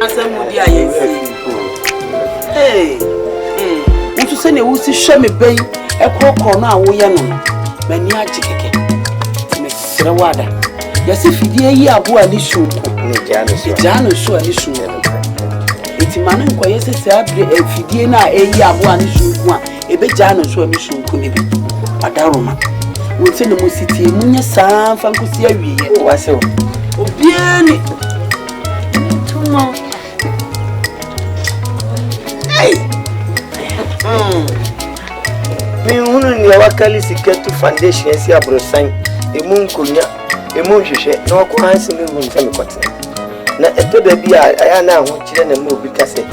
some moody. Hey, want to send a wussy show me bay, a crock or now, we are no. Many are chicken. Miss Rawada. Yes, if you dear, you are one issue. Jano show an issue. It's man and quiet, if you dear, a year one issue, one, a bit Jano show an issue could be. Adaroma. We'll send the city, Munya San, Fancusia, was so. Oh, bien. Tomorrow. Hey! Me wouldn't your Wakali secret to foundation, see a brosign, a moon kunya, a moon share, no coins in the room, some cotton. Now, a to the beer, I now want children and move because it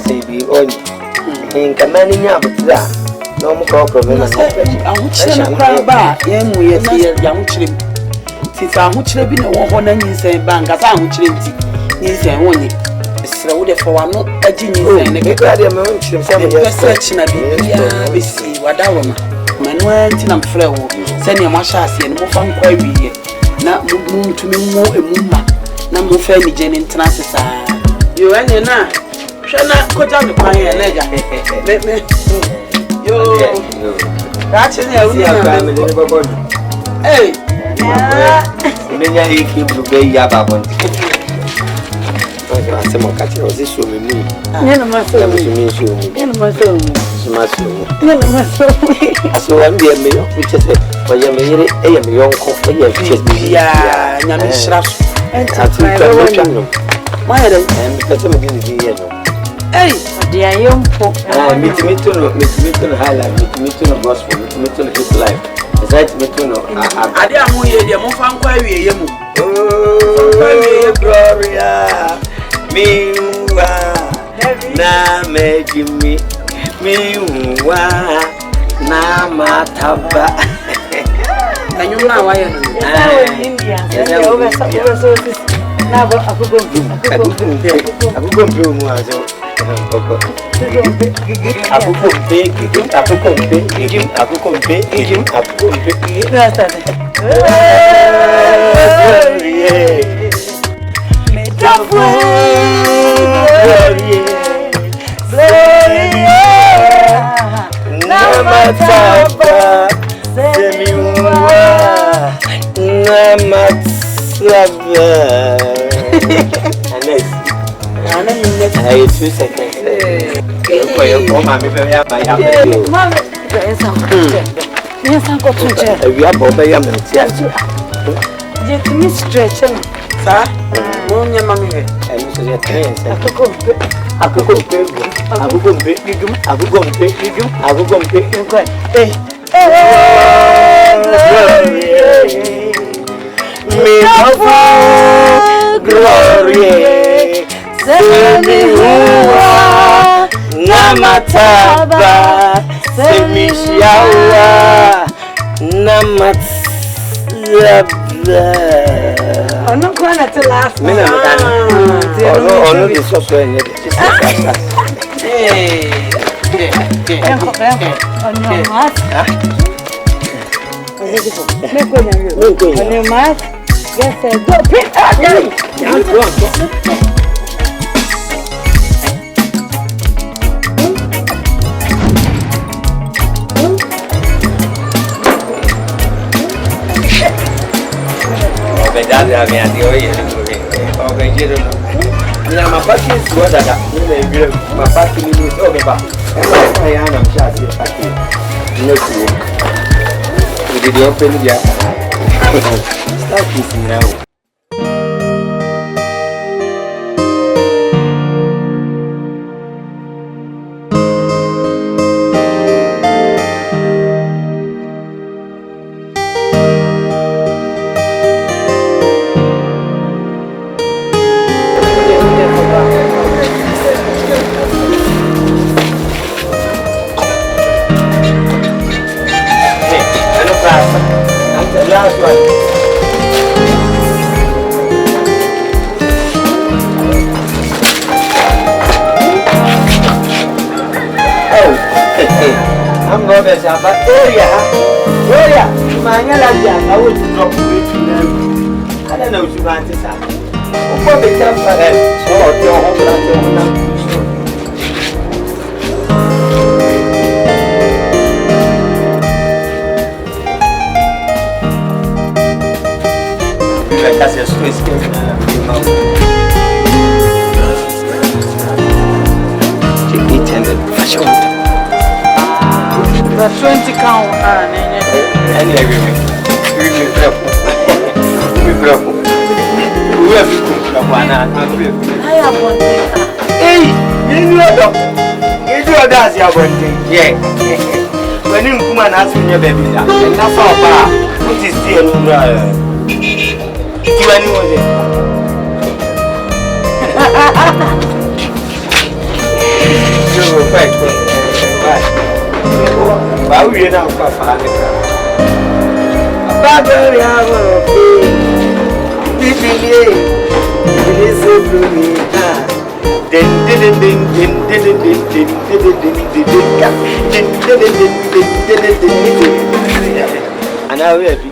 say be on in commanding your that. No more problem. I would say, young children. Since I would have been a woman and you say, Bank as I would change it. You say, only. It's a wood for one, not a genius, and a good searching a bit. See what I want. Manuel Tinam Flow, send your mashasi and move on quite be. Not move to me more a movement. No more family Jenny in Transis. You and you now. Shall not go down the pine and ledger. Let me. Yo, that's it. Hey, many are you to be Yababon. I said, my cat was this woman. Never means you. So one day, which is for your mayor, a young coffee, and Yamishraf, and my and because I'm beginning to hear. Hey, dear young folk, meet me to highlight, meet me to gospel, meet me to his life. Right, me to know. I didn't know you, Mofan Quay, Gloria, me, na making me, na mataba. And you know why I'm India. Now, I could go I 2 seconds. We are both a young man. Let me stretch him, sir. Moon, your mammy, and Mr. Trains. I could go big. I will go big. I will go big. I will go big. Hey, glory. Semi huwa namataba semishawa namatsabla. Ono kwa na last. Mina mtana. Ono ni soso yenye. Hey. Enko. Ono mat. Meko nyanyo. Ono mat. Yes, go pick up. That's a man, the oil. Okay, you don't know. My party is what I got. My party is over. I am just we did open the start kissing now. Last one. Oh, I'm going to say, but Gloria, my I would drop away to them. I don't know if you want to say. What the camp so your home that's your Swiss game. The 20 count. Anyway, we have one. I have one thing. Hey, you know that's your one thing. Yeah. When you come and ask me, baby, that's all bad. What is the you anyone? You're right. But we are now for Africa. And I will be.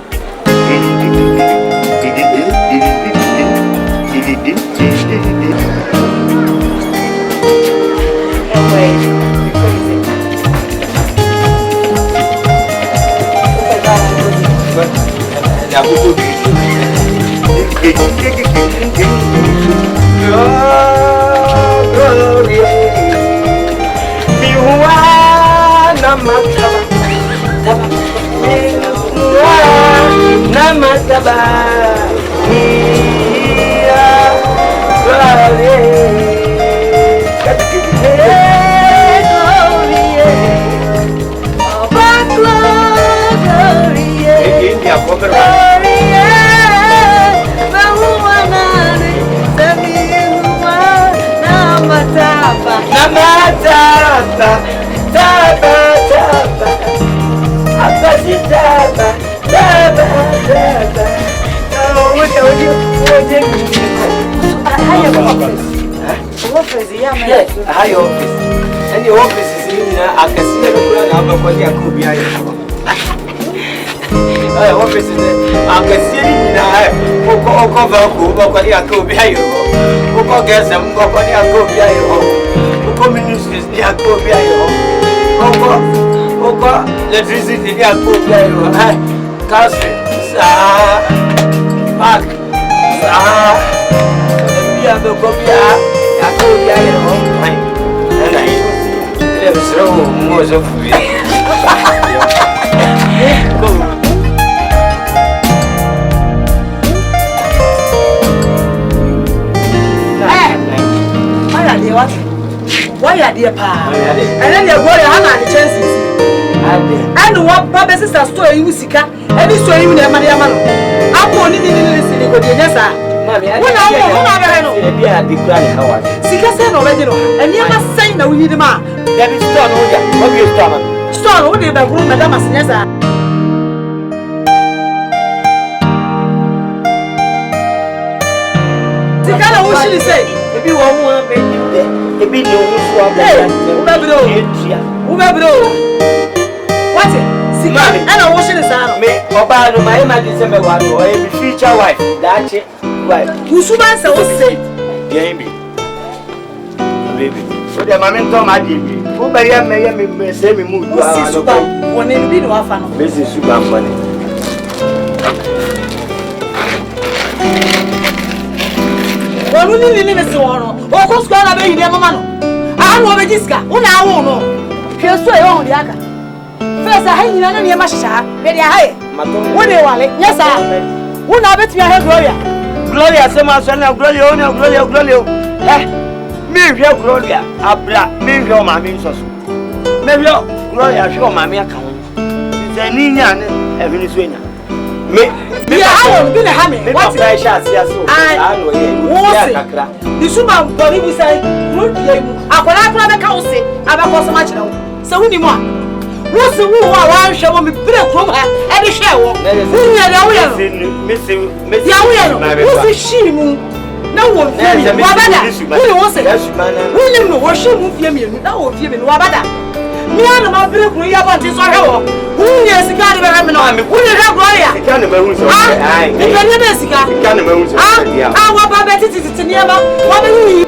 High office. And your office is in I can see everyone have a quality of Kubia. Office is I can see in cover Kubia, who get some Kubia, who communities near Kubia, who got electricity near Kubia, Castle, Park, the Kubia. I told you I had a home time, and I was so much of me. Why are they pa? And then you go to the chances. And what Papa sister story you sika, and this story you never know. I'm only in the Mommy, I Sika said original, and you must say no, we need a man. That is done, what you done. Stone, only the room, Madame Sinesa. Sika, what should he say? If you want one, baby, no, what's it? Sika, and I wash it out. Me, Obama, my emergency, or every future wife. That's it. Who's who answer was say? Baby. So the moment of my baby. Who may have me say me move to one in the no fan. Mrs. Sugar money. Well, we need to miss one. Or who's going to be the man? I know the disca. One hour no. She'll sway on the other. First, I hang in any masha. Very high. What do you want? Yes, I. One of it, you have Gloria. Gloria, some of Gloria. Eh, me, Gloria, Abra, me, your mammy, so. Maybe Gloria, show mammy account. It's a Nina and Venezuela. Me, I won't be a hammy. What's the chance? Yes, I know. The Suman, but he will say, look, I cannot the council. I've got so much now. So, who more? What's the war? I shall be put from her and a shower. Miss she? No one, Wabada. Who was it? William, worship with you. No, Wabada. Me and my break we have this or how. Who is the guy that I'm on me? Who is that Gloria? You can't remember who's I can't remember who's I want my better to near what are you?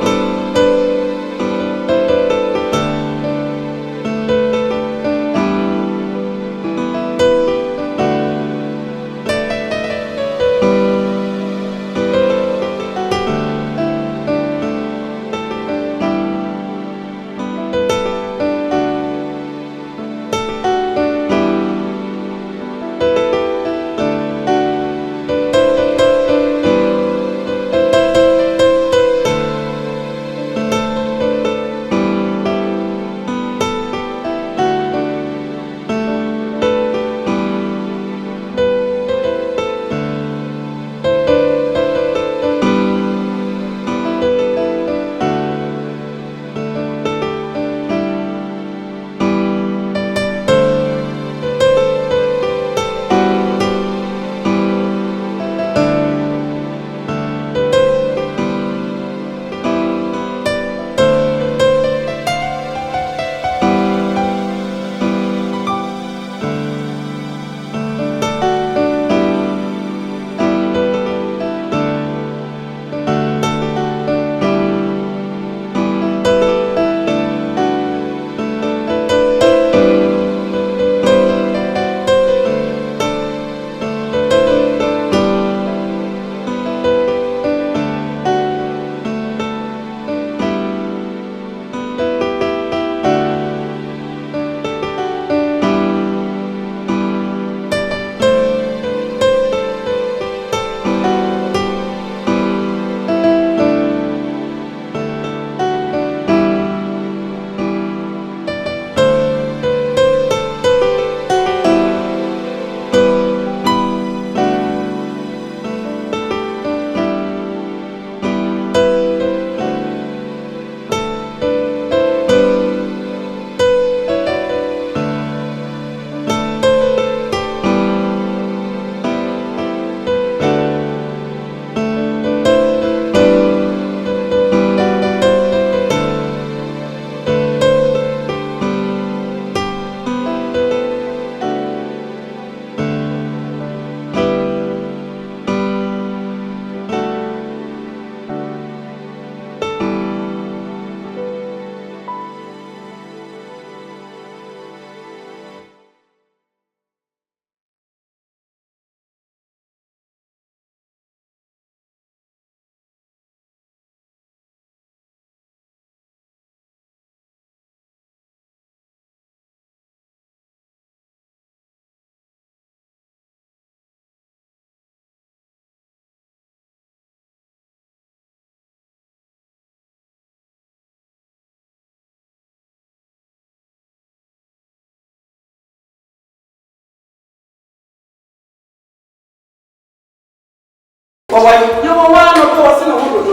You were one of those in a wood.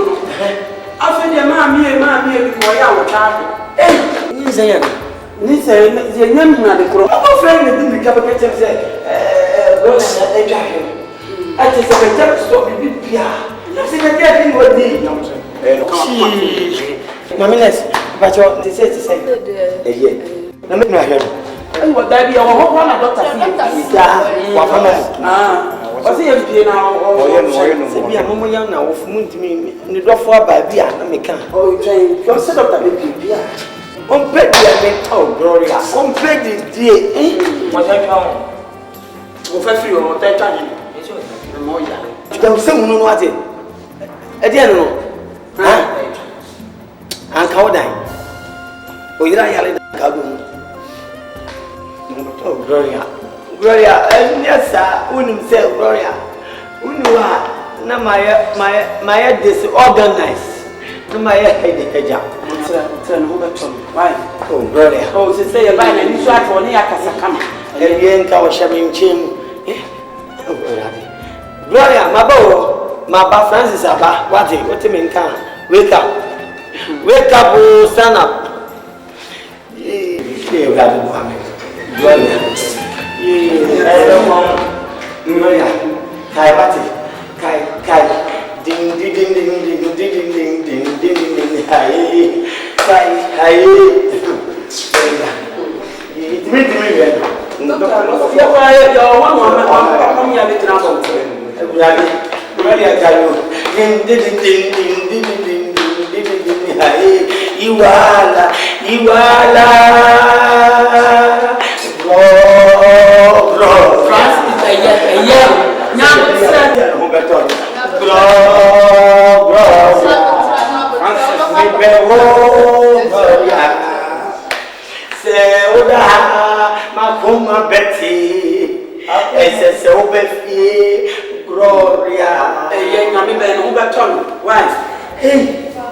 I feel your mammy, before you were charging. Eh, listen, the young man, the crow. I'm afraid that the capital said, I just have a text to be Pia. That's in the getting what the Mamines, but you say to say, yeah. No, no, I what that be our whole one of Doctor. What's the MP now? Oh, yeah, Mamma Young now of Muntimi in the Doffa by Bia, and me can. Oh, Jane, you're set up that baby. On bed, oh, Gloria, on bed is dear, eh? What I found. Professor, you want that time? It's more young. There was someone who was it. I didn't know. And Cowdine. Oh, you're a Cowdine. Oh, Gloria. Gloria, yes, sir. Say, Gloria. Na my disorganized. No, my head. Why? Oh, Gloria. Oh, to say a vine and you try for Niakasakama. And you ain't our sharing chin. Gloria, my boy, my Francis Abba, what do you mean? Wake up. Wake up, oh, stand up. Gloria. Gloria, Kai Bati, Kai, ding ding ding ding ding ding ding ding ding ding ding, hi,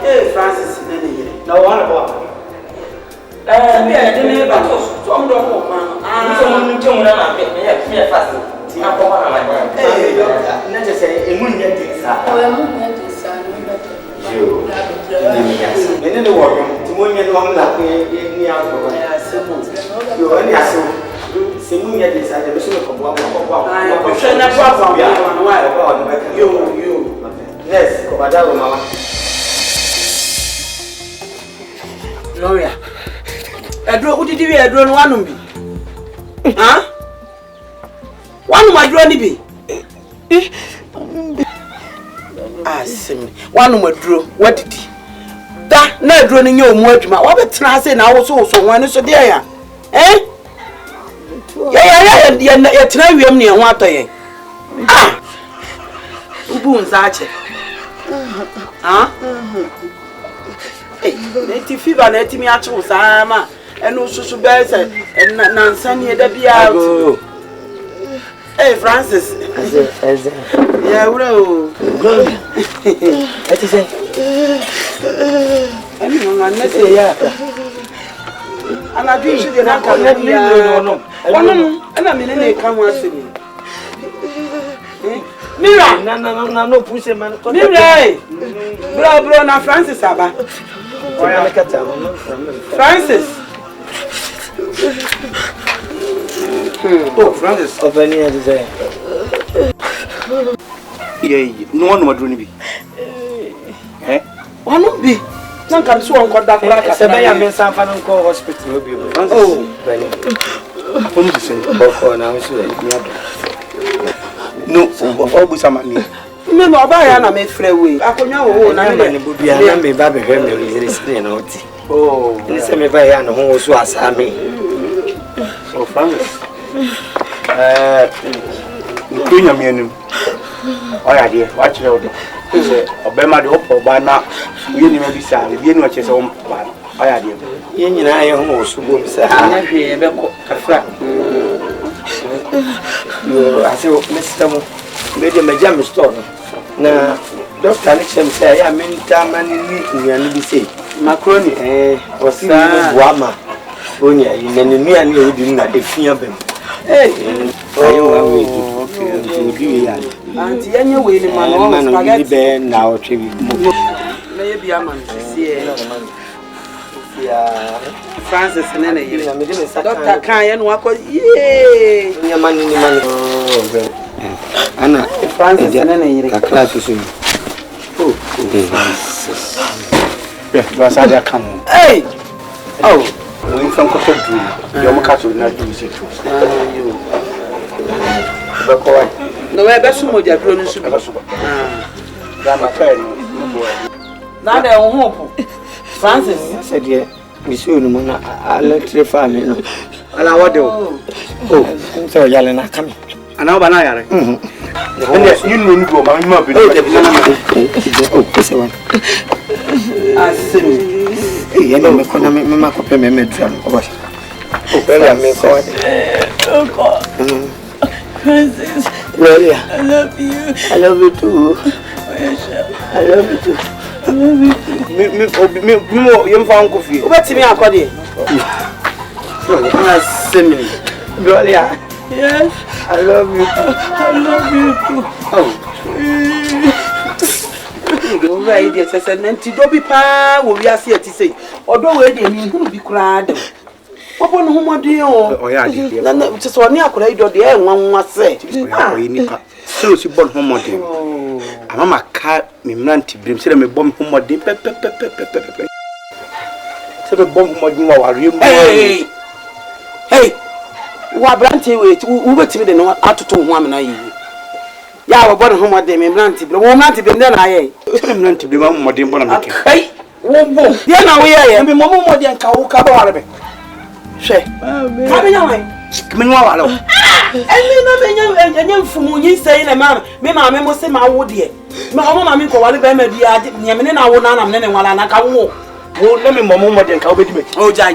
Hey, Francis, no one about. I didn't have a toast. So I'm going to fast. Gloria. Edro, who did you Edro one be? Huh? One of my drone be. Ah, sim. One of my drew. What did he? That no droning your word, my what say now also so one is so dear. Eh? Yeah, you're trying to me and what I ah. Ubu Zache. Huh? Hey, native fever, let me at all, Sama, and also so bad, and Nansani, the Biago. Hey, Francis. Yeah, well, what is it? Anyone, let's say, yeah. And I do should not come let me know. And I mean, they come once in me. Mira, no, push him. Mira, bro, now Francis, Abba. Francis. Oh, Francis, of any desire. Yeah, no one would really be. Eh? One would be. None can so on contact like a Sabayan San Francisco Hospital. Oh, no, always a man. No, I am a free way. I can know, and I am a baby. Oh, this is a baby who was a me. So, Francis, Queen of Mianum. Oh, yeah, dear, watch your Obama, the Oppo, by now, you may be sad, you know what you're so bad. Oh, yeah, dear. You know, I am also going to say, I have a flat. You are so Mr. Made a jam store. Now, Dr. Nixon say, I mean, time and you be safe. Macroni, was Wama. Onya, you me and you didn't have a fear of him. Hey, oh, okay. Auntie, anyway, the man is now. Maybe a man. Francis and then you Dr. Kayan walk. Yay, your money. Anna, Francis and then a class is in. Oh, Francis. Yes, was I come. Hey! Oh, we from Cotonou. Your castle not do it. No, I bet some of your grown soup. Now they're home. Francis said, yeah, we soon I'll let you find me. Allow what do? Oh, so Yalena coming. And now, Banaya. You know, my mother. Oh, this one. I see. I'm economic, Mamma, oh, God. Francis, I love you. I love you too. I love you too. I love you too. You found coffee. What's me? I call you. Gloria. Yes. I love you too. I love you too. Oh. Right, yes, I said, Nancy, don't be pa, will we are here to say, although we didn't be cried. What one whom do you? Oh, yeah, just one year could I do the air one was say. So she born home on him. A mamma cat, me nanty, brim, said me bomb home or deep pep. Said a bomb more you are you. Hey, wa brante we wo betimi de no atoto ho amena yi ya wo bɔ ne ho mɔden me brante bi wo brante bi ndɛ na ayɛ brante bi ma mɔden bɔ na meke kai wo bo ye na wo yɛ me mɔmɔ mɔden ka wo ka ba wale be hwɛ ka be nya wan me nwa wale ɛni na me nya mfumu nyi sɛyi na ma me ma me mo se ma wo de me ɔmɔ ma me ko wale be ma bi ade nyame ne na wo na me ne wala na ka wo na me mɔmɔ mɔden ka wo bedi me o jai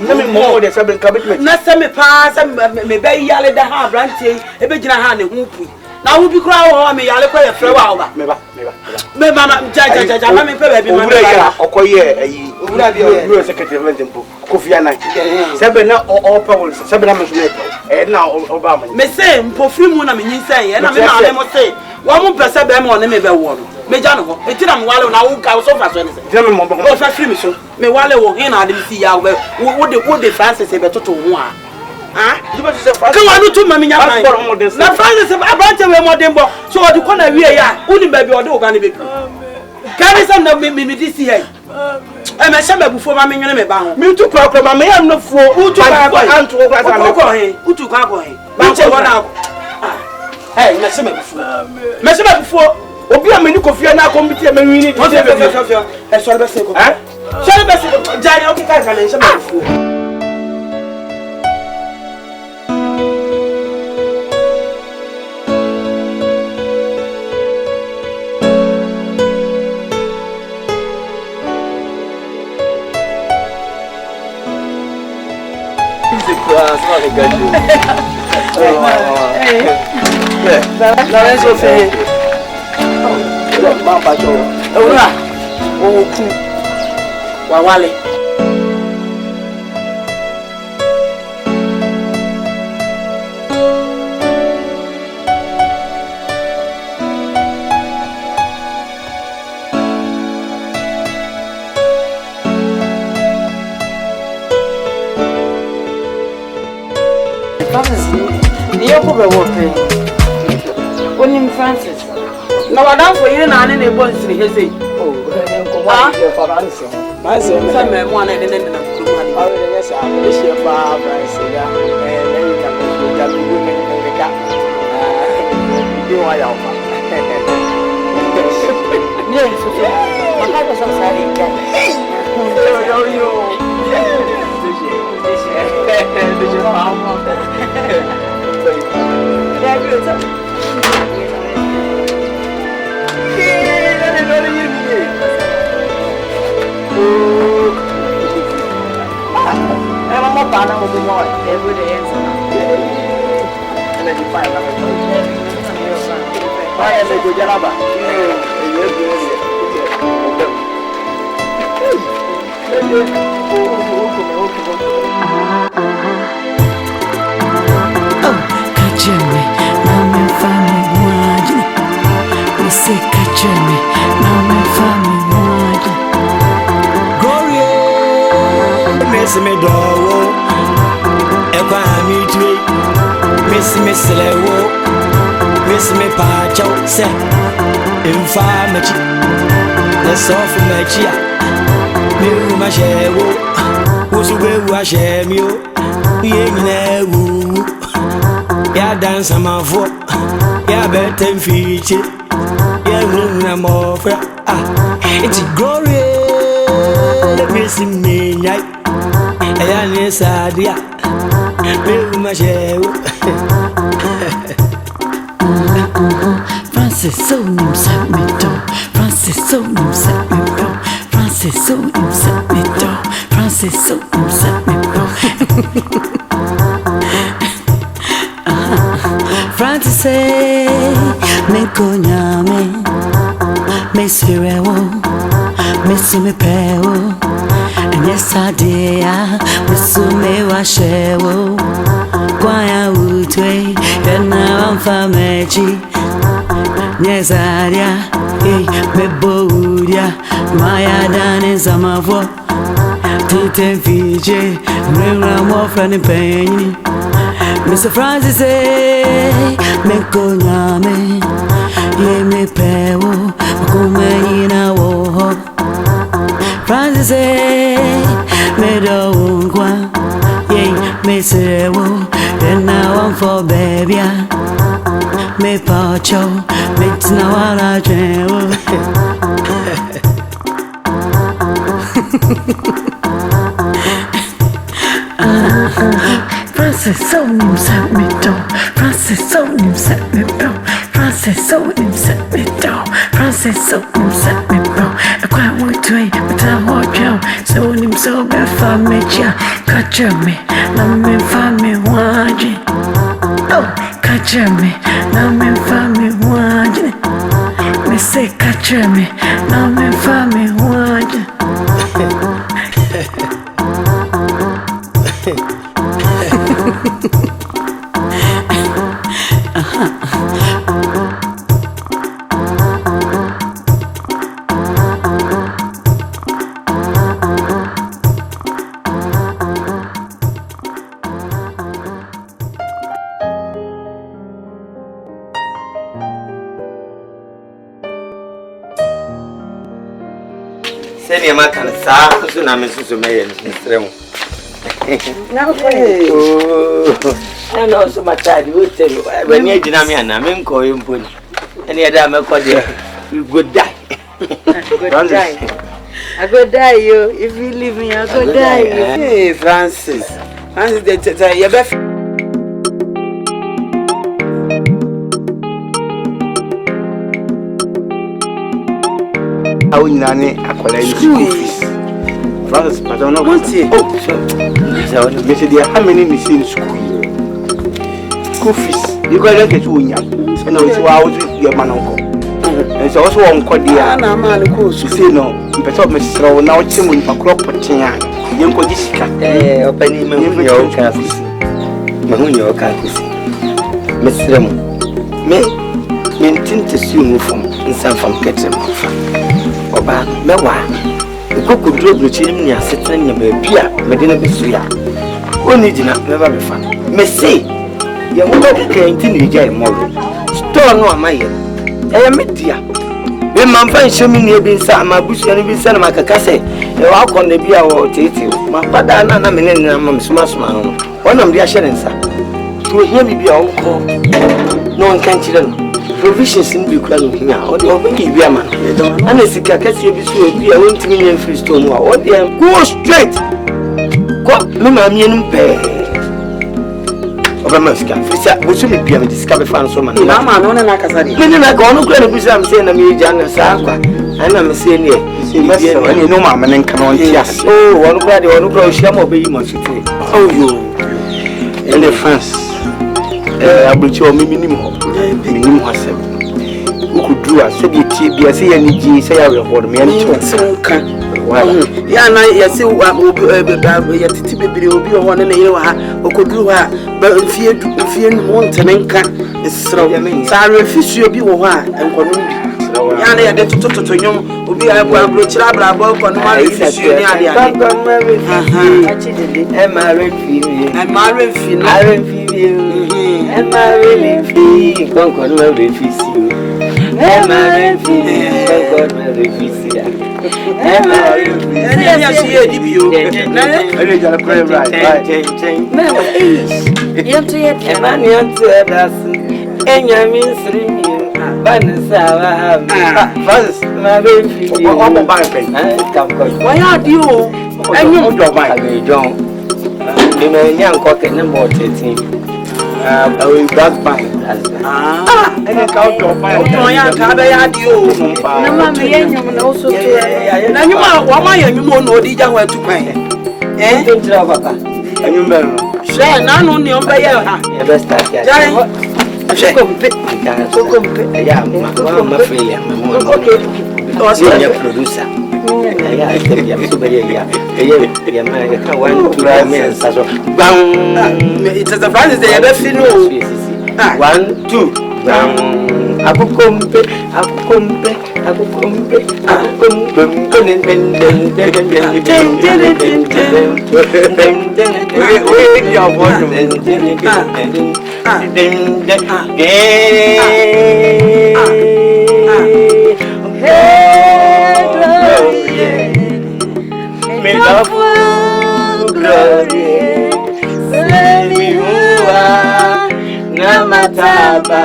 na me mɔmɔ de sabe ka bedi me na se me pa se me be yale da ha brante e be gina ha ne hu pu na wo bi kura wo me yale kwa ye frɛ wa ba me ba me mama ja ma me pe ba bi ma owura ya okoye ayi owura bi o secretary of tempo kofia na sabe na o pa wo sabe na me so na o ba ma me se mpofiri mu na me nyinsa ye na me ma me mo se wo mo pese be me ne me be wo no me ja no ho e tira me wale na wo ka so fa so ne se je me mo ba o fa firi me so me wale wo hin na ade mi si ya wo de Francis e be toto ho a Juba se fa kan wanu tu mami nya pan na Francis abante we modern bo so odi ko na wie ya uni ba bi odi oga ne be kani sam na me di si hey e me sha babufo ma me nwene me ba ho mi tu kwa ma me ya no fuo utu kwa kwa antu kwa sa me ko he utu kwa ko he ba che wona hey me sha babufo obi a me ni kofia na akompiti me nwini di se be e so be se ko so be se jari o ki ka ka le sha babufo Wawale Francis. No, I don't for you and I didn't want to see his. Oh, Francis. Some men wanted and then yes, I wish your father and then you can make the women in the cat. You are your yes, my heart was outside. I'm not going to be more every day. And then you find out why am I going me do e kwa mi tue me slewo me pa chau se infa machi na sof machi a me ma shewo usuwe wa shemio ye nyina wu ya dance amafo ya betem fiche ya na mofra it's glory me si me nyai Ayane sadia me shewo Francis so nim set me do Francis so nim set me do Francis so nim set me do Francis so nim set me do Francis say me konyame me sirewo me simi pewo yes I did me so me wa shewo kwaya utwe yana mfamechi yes I did me bouria maya dane zamavo tite fije me mo friend penny Mr. Francis say me konyame ye me pewo kume ina wo Francis say me do kwa ye me se drewo, then now I'm for baby. Me pacho, me tina wala drewo. Francis so nim set me down. Francis so nim set me down. Francis so nim set me down. Francis so nim set me down. I quite want to eat, but I want you. So nim so bad for me, cha. Catch me, now me for me watching. Oh, catch me, now me for me watching. Me say catch me, now me for me watching. Send your man can start to name so may and also my child will tell you when you did not and I'm going to any other you good die. I go die you. If you leave me, I go die you. Hey, Francis, you better. How nani akwala school fees. Francis, I don't know what it. Oh, so how many missing school fees? You got to get to win. And now it's out your man uncle. And so also on Cordia, and a man who say no, but of Mr. now Tim for crop potting. Young Codisca, opening your classes. Mahunio classes. Mr. Me, maintain to sue from in some from Ketchum. Oba mewa ikoku duro blochi ni asete nya ba bia medina besuya oni dina meba be fa me say ye wo ba keke nti ni gya mo store no amaye e media be manfa nshemi ni ebi nsa ma busu ni bi nsa na makaka se e wa akon na bia wo tete ma pada na me ne na ma suma no wonam dia hye nsa to hia bi bia wo ko no nkan chire no provisions in the crowd here, or the open Gibiama. And as a Cacasia be so, we are 1 million free stone. Or they go straight. What Mamma pay of a Musca, which will be a discovery fan so many. Mamma, no, and I can say, when I go on, I'm saying, I'm Jana Saka, and I'm saying, you know, Mamma, and come on, yes. Oh, one crowd, one crowd, Shamo be much. Oh, you and the France. I will show me minimum herself. Who could do a said you be a say any G say I will hold me and so can. Yana, yes, you will be one and a who could do her, but if you want to make a slow. So I refuse you be one and Columbia. Yana, the total to you will be a broach about on my am I really free? Concord will refuse you. Am I really free? Concord will refuse you. Am I really free? Yes, you I will back by and account of my you. No, mamma, you also. Now you are why you won't know the young way to pay. Eh, and you better share none on your way. Best I compete. Yeah, my producer. Yeah, I think I'm super. It's a surprise. They ever feel 1, 2. Me love glory, let me mataba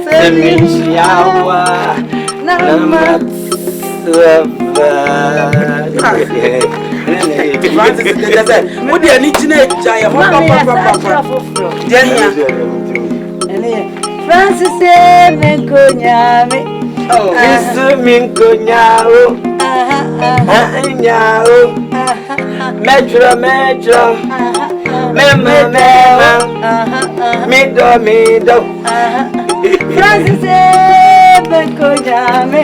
semishiawa namatsuaba. What do you need to know? Francis Menkonyame. Oh, Miss Minkonyao. Anyao. Metro. Mema. Mido. Francis Menkonyame.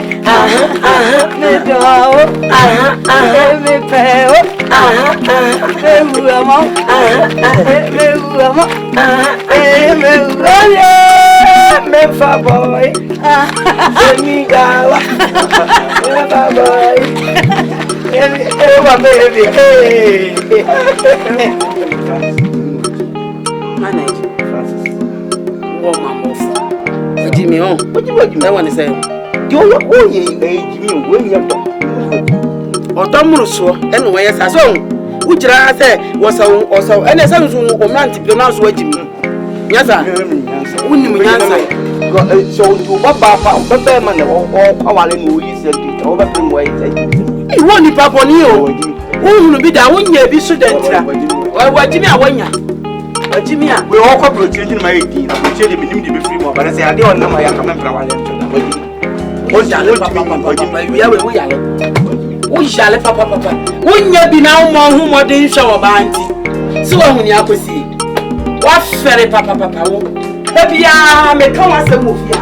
Mido. Mepeo. Memfa boy. Semigawa. Memfa boy. Baby. Manage. Woman move. Jimmy on. What you want to say? You Jimmy, when you have Otomuruso anyway as so ujira say was also and as soon romantic pronounce what Jimmy. Yes, sir. Wouldn't we answer? So to Papa man or our Louis said it over him way. You want the Papa Neo? Who will be down when you be student? What Jimmy? Jimmy, we all corporate changing my idea. I'm changing him to be free more, but I say I don't know my comment from we shall papa. Wouldn't you be now more whom or didn't show a bounty? So when you could see what fairy papa. Maybe I may come as a movie.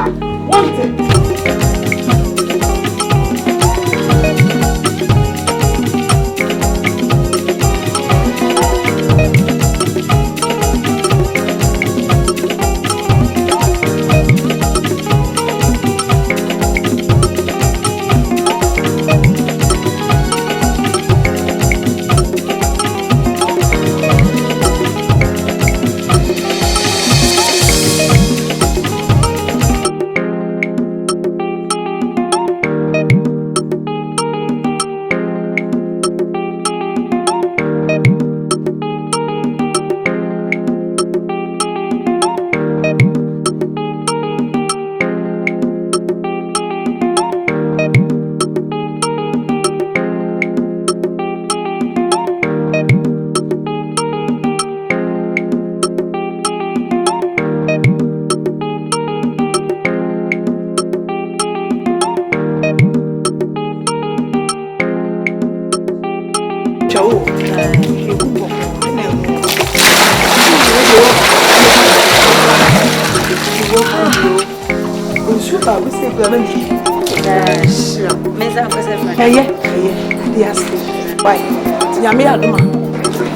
Yami Aduma,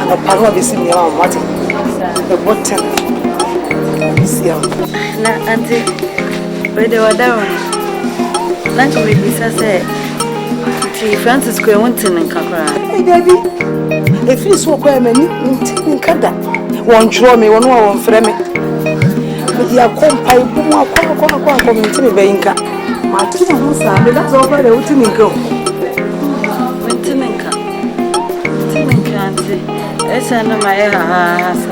and a panel of the senior water. The bottom. Auntie, but they were down. Lunch will be said. Francis Quentin and Kakra. Hey, Debbie, if you so quite many, Kada won't draw me one frame. But you are compiled, coming to me, Banka. My two months, that's all by the ultimate go. It's under my house.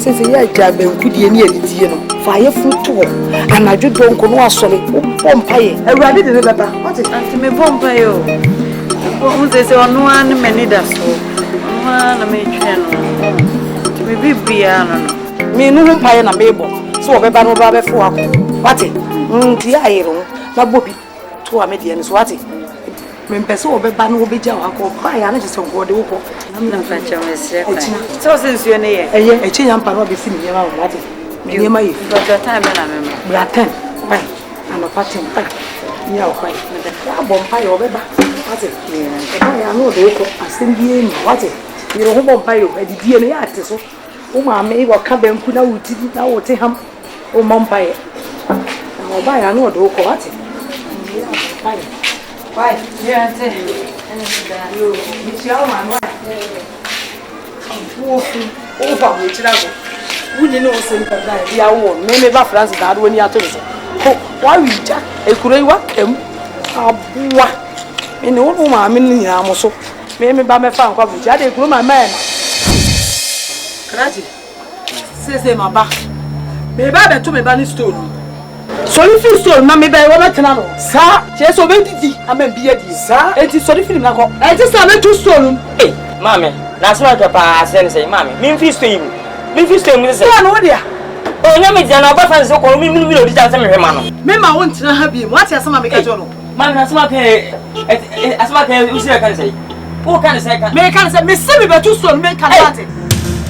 Since a year, Jab and Goody near the fire food too. And I do don't go sorry. Pompey, I rather than the what is me Pompeo? Who they say on one many does so. One may channel. To be piano. Me no pie and a mabel. So a banner rabbi for what it? The iron, my bobby. To a median is what it. Mempeso be ban will be jaw and cry and just on board the whoop. I'm not French. So since you're near a change and pano be seen here on what near my time and I remember. We are 10. Why? I'm a parting. Yeah, quite. I'm bonfire over back. What's it? I know the whoop. I send you in. What's it? You're home bonfire. I did DNA artist. Oh, my may or come and put out it now or take him. Oh, Mompire. I'll buy I know the whoop. What's it? Why? Yeah, you. It's your man. Over which I would you know something that you are maybe Francis had when you are told. Why we jack a curry what them? In the old woman, I mean, I'm also maybe by my farm coverage. I did grow my man. Cratty, Say my back. Me ba be to me ba ni store. So if you store na me ba we betena no. Sa, che so be didi, am bia di. Sa, enti so film na ko. Enti sa me to store. Eh, mama, na so ka pa say mama. Me fi store you. Me fi store me say. Sa no dia. Oh, nya me dia na ba fan so ko me odi chance me hwe ma no. Me ma won tena ha bi. What ya sama me ka jo no. Man na sama pe asama pe usi ka say. Who can say ka? Me kan say me se me be to store me kan that.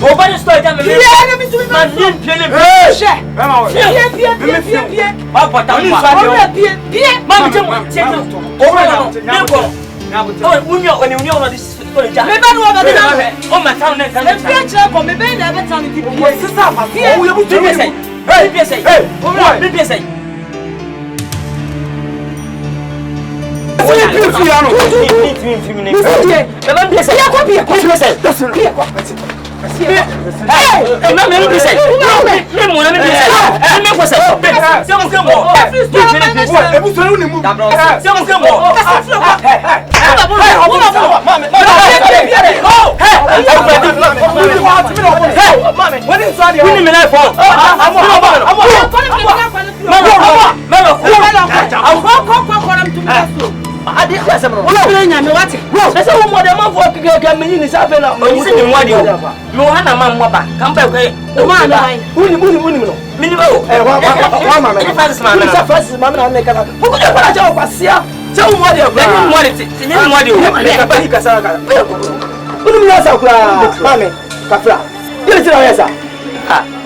O ba ni store ja me. Yeah, me to me. Man ni pele. She. Mama, Pie. Ba pata ma. Pie. Mama che o ba no. Ne ko. Oh, unyo no this ko ja. Me ba no ba na. O ma town ne kan. Me pie che ko me be na be town di pie. Sisa fa. Pie. O ye bu tu me say. Hey, Pie say. Hey, Pie say. o ye tu fi ano. Me pie say. Ya ko pie ko say. Pie ko. Hey, no me pie say. Me mo na me pie say. Me ko say. Se mo se mo. E bu so ni mu. Se mo se mo.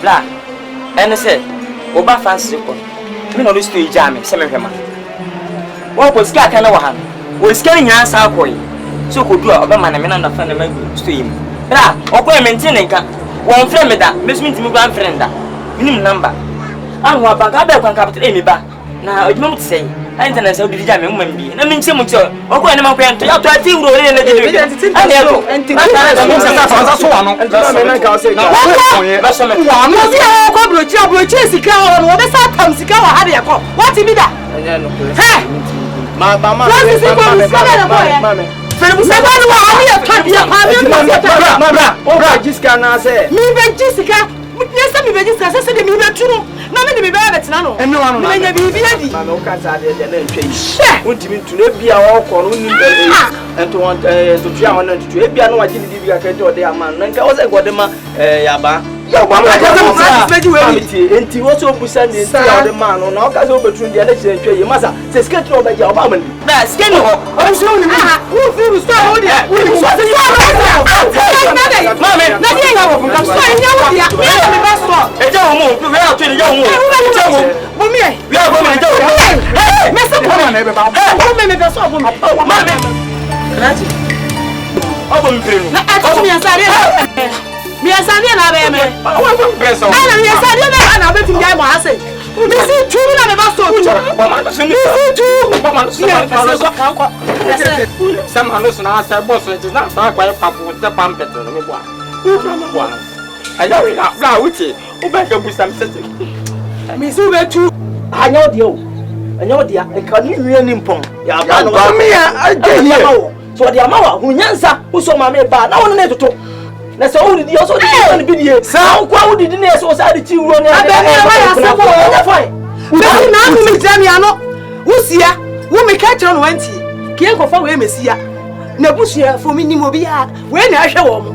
Bla, and say, Oba fancy ko. Me no list to jam, se me hwema. Wo ko ska kana wa han. Wo ska nya sa ko yi. So ko du a oba man me na fa na ma sto yi. Bla, okọ maintain nka. Won frɛ me da, me so ntimi gwan friend da. Minim number. Anwa banka ba kwan capital emi ba. Na odwuma mu tsɛn. Internet so didi jam me mma bi. Na me nche mu tso. Okọ ne ma kwan to ya to ati wuro ne na didi. Ani eko. Enti Sa so wa no. Me na ka say. Ba so me. Ko brochi sika o no be sa tam sika wa ha de ko. What be da? Hey! Mama. Bra, Jessica na say. Me be Jessica. Yes, me be Jessica say me be tunu. Na me be betina no. Enu anu na. Me nya bi adi. Mama o ka sa de na ntwe. Untimi tunu bia wo ko no ni be. Ento won to tua won na tutu. Bia no wa gidi bi ka ke de ama. Na nka wo say go de ma yaba. Ya gba ma enti wo so busa ni enti ya de ma no na o ka so betun de na chire ntwe yi masa se skate no be ja o ba ma ni. Na skate no. O so ni Who feel so hold ya? Who so say you are. Mama, na dia ya wo fun so nya wo dia. Me be so. Eja wo mo, we are to eja wo mo. Eja wo. Bo mi. We are going to eja wo. Hey, me se ko na be ba. Bo me be so bo mi. Mama. Raji. Obo mi pere no. Na atu mi ansare. Mi ansare na be me. Obo mi pere so. Na mi ansare na be tim jai mo ase. Mi si turu na me ba so tu. Mama, so mi tu. Mama, so Some hands na say boss it is not so quite papu the pampet no me bua. Aya we na bra wuti. O ba ka busam sete. Mi si be tu. Anya odi o. Anya odi a e ka ni nwie ni mpon. Ya ba no. Ba me ya aje. So di amawa hunyansa wo so ma me ba na won na toto. Na so wo di o so di na bi die. Sa kwa wo di na so sa di chi wuro ni. Abe me wa ya se ko. Fine. Be na mu mi jami ano. Wusia, wo me ka kire no wanti. Kie ko fa we mesia. Na busia fo mi ni mo bia. We na ahwe wo mo.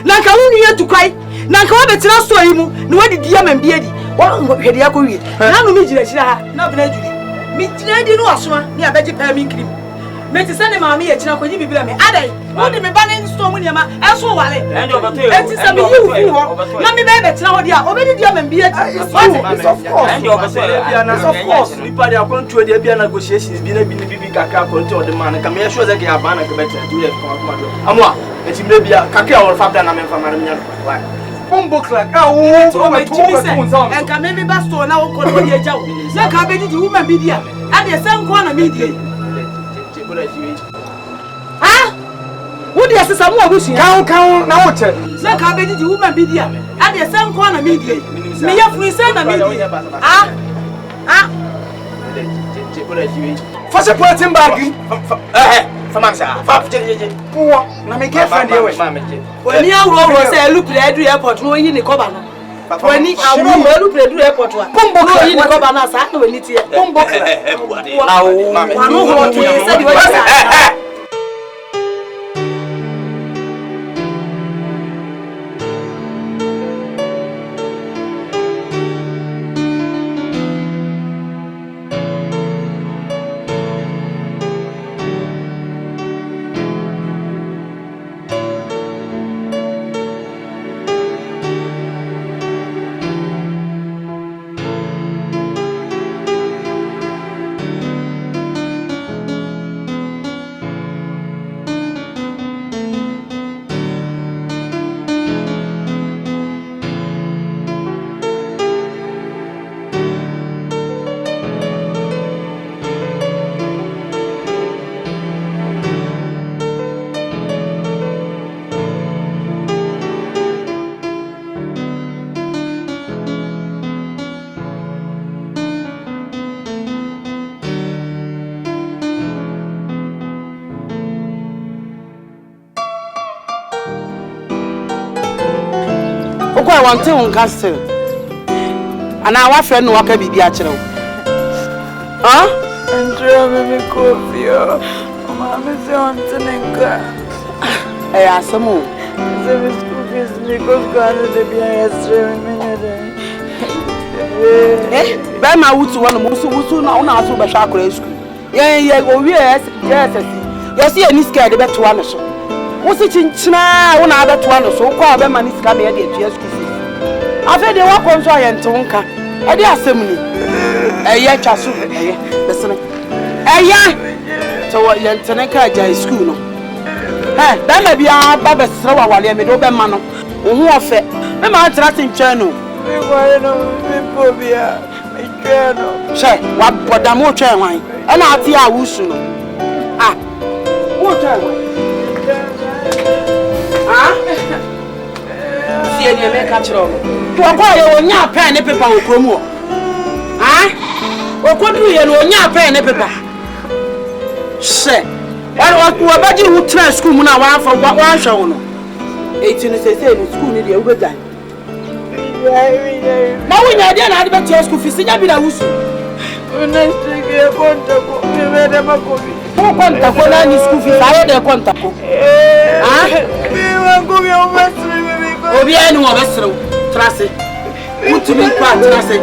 Na nka wo nua tukwai. Na nka wo betira so yi mu. Na wadi dia man bia di. Wo hwede ya ko wie. Na no mi gira hira ha. Na bena juri. Mi gira di no asoma. Ni abeji pa mi nkrim. Me ti sene maami ye kira konyi bibira me. Adai. Wo de me ba na sto mu niama. Enso wale. Enti se mi yi wu ho. Na mi be betira ho dia. Obedi dia man bia di. Of course. We party according to the Bia negotiations, bibi kaka according to the man. Come here, show that you have banana to better do that. Amwa, it's maybe a kaka or fab than I'm from Marina. One book like and can maybe basto now call me a job. Na ka be di woman media. And the same corner media. Ah? Who the sister mo abusi? Count now. Na ka be di woman media. And the same corner media. Me ya free say na media. Ah? For supporting bag. Famamsa. Na me girlfriend here we. When you roll say look the airport no yin ni cover no. When he I want to play the airport. Combo you go banana sa no ni tie. Combo. Now, no go to say the I want to castle. And our friend walk a baby at you. Huh? And baby coffee. Mamma is on Tanaka. I asked some more. The school is because God is the BIS minute. Eh? By my woods, one of most who know now to Bashakra school. Yeah, go yes, you see any scared about to one. What's it in China? One other one or so called them and it's coming again. I've had the walk on Joy and Tonka. I dare assembly. A year chasu. Listen. A year. So what Yantanaka Jay school. Hey, that may be our Baba Sawa while you made over Mano. Who are fed. I'm not trusting channel. We want to phobia. Say, what the more chair wine? And I'll see our Wusu. Ah, what chair? See any make to acquire on your pen and paper or chromo. Ah? Or what do you on your pen and paper? Say, what about you who try school now for what one show? 18 is a school in the overtime. Now, when I didn't have a school fees, I be a whistle. When I take a contact, we made a copy. Who contact for any school fees? I had a contact. Ah? We will go over. Obi enu obesro trase utumi kwa trase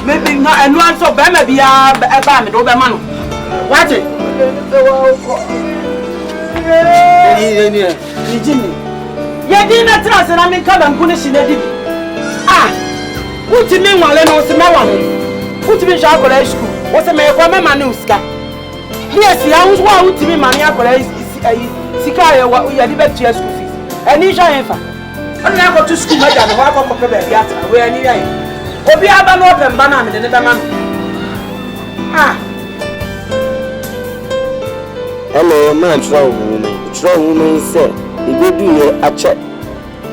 maybe na enu anso be ma bia e ba me do be ma no wate ni jini ye di na trase na me ka banku ne shine di ah utumi nwale no se ma wa no utumi sha akora school wo se me kwa me ma ne usika yes ya wo utumi ma ne akora sika ye di be tia school fees eni sha yenfa I don't go to school, madam. Walk up a baby at where any day. Obi aba no open banana and the man. Ah. Hello, man, strong woman said, the baby a check.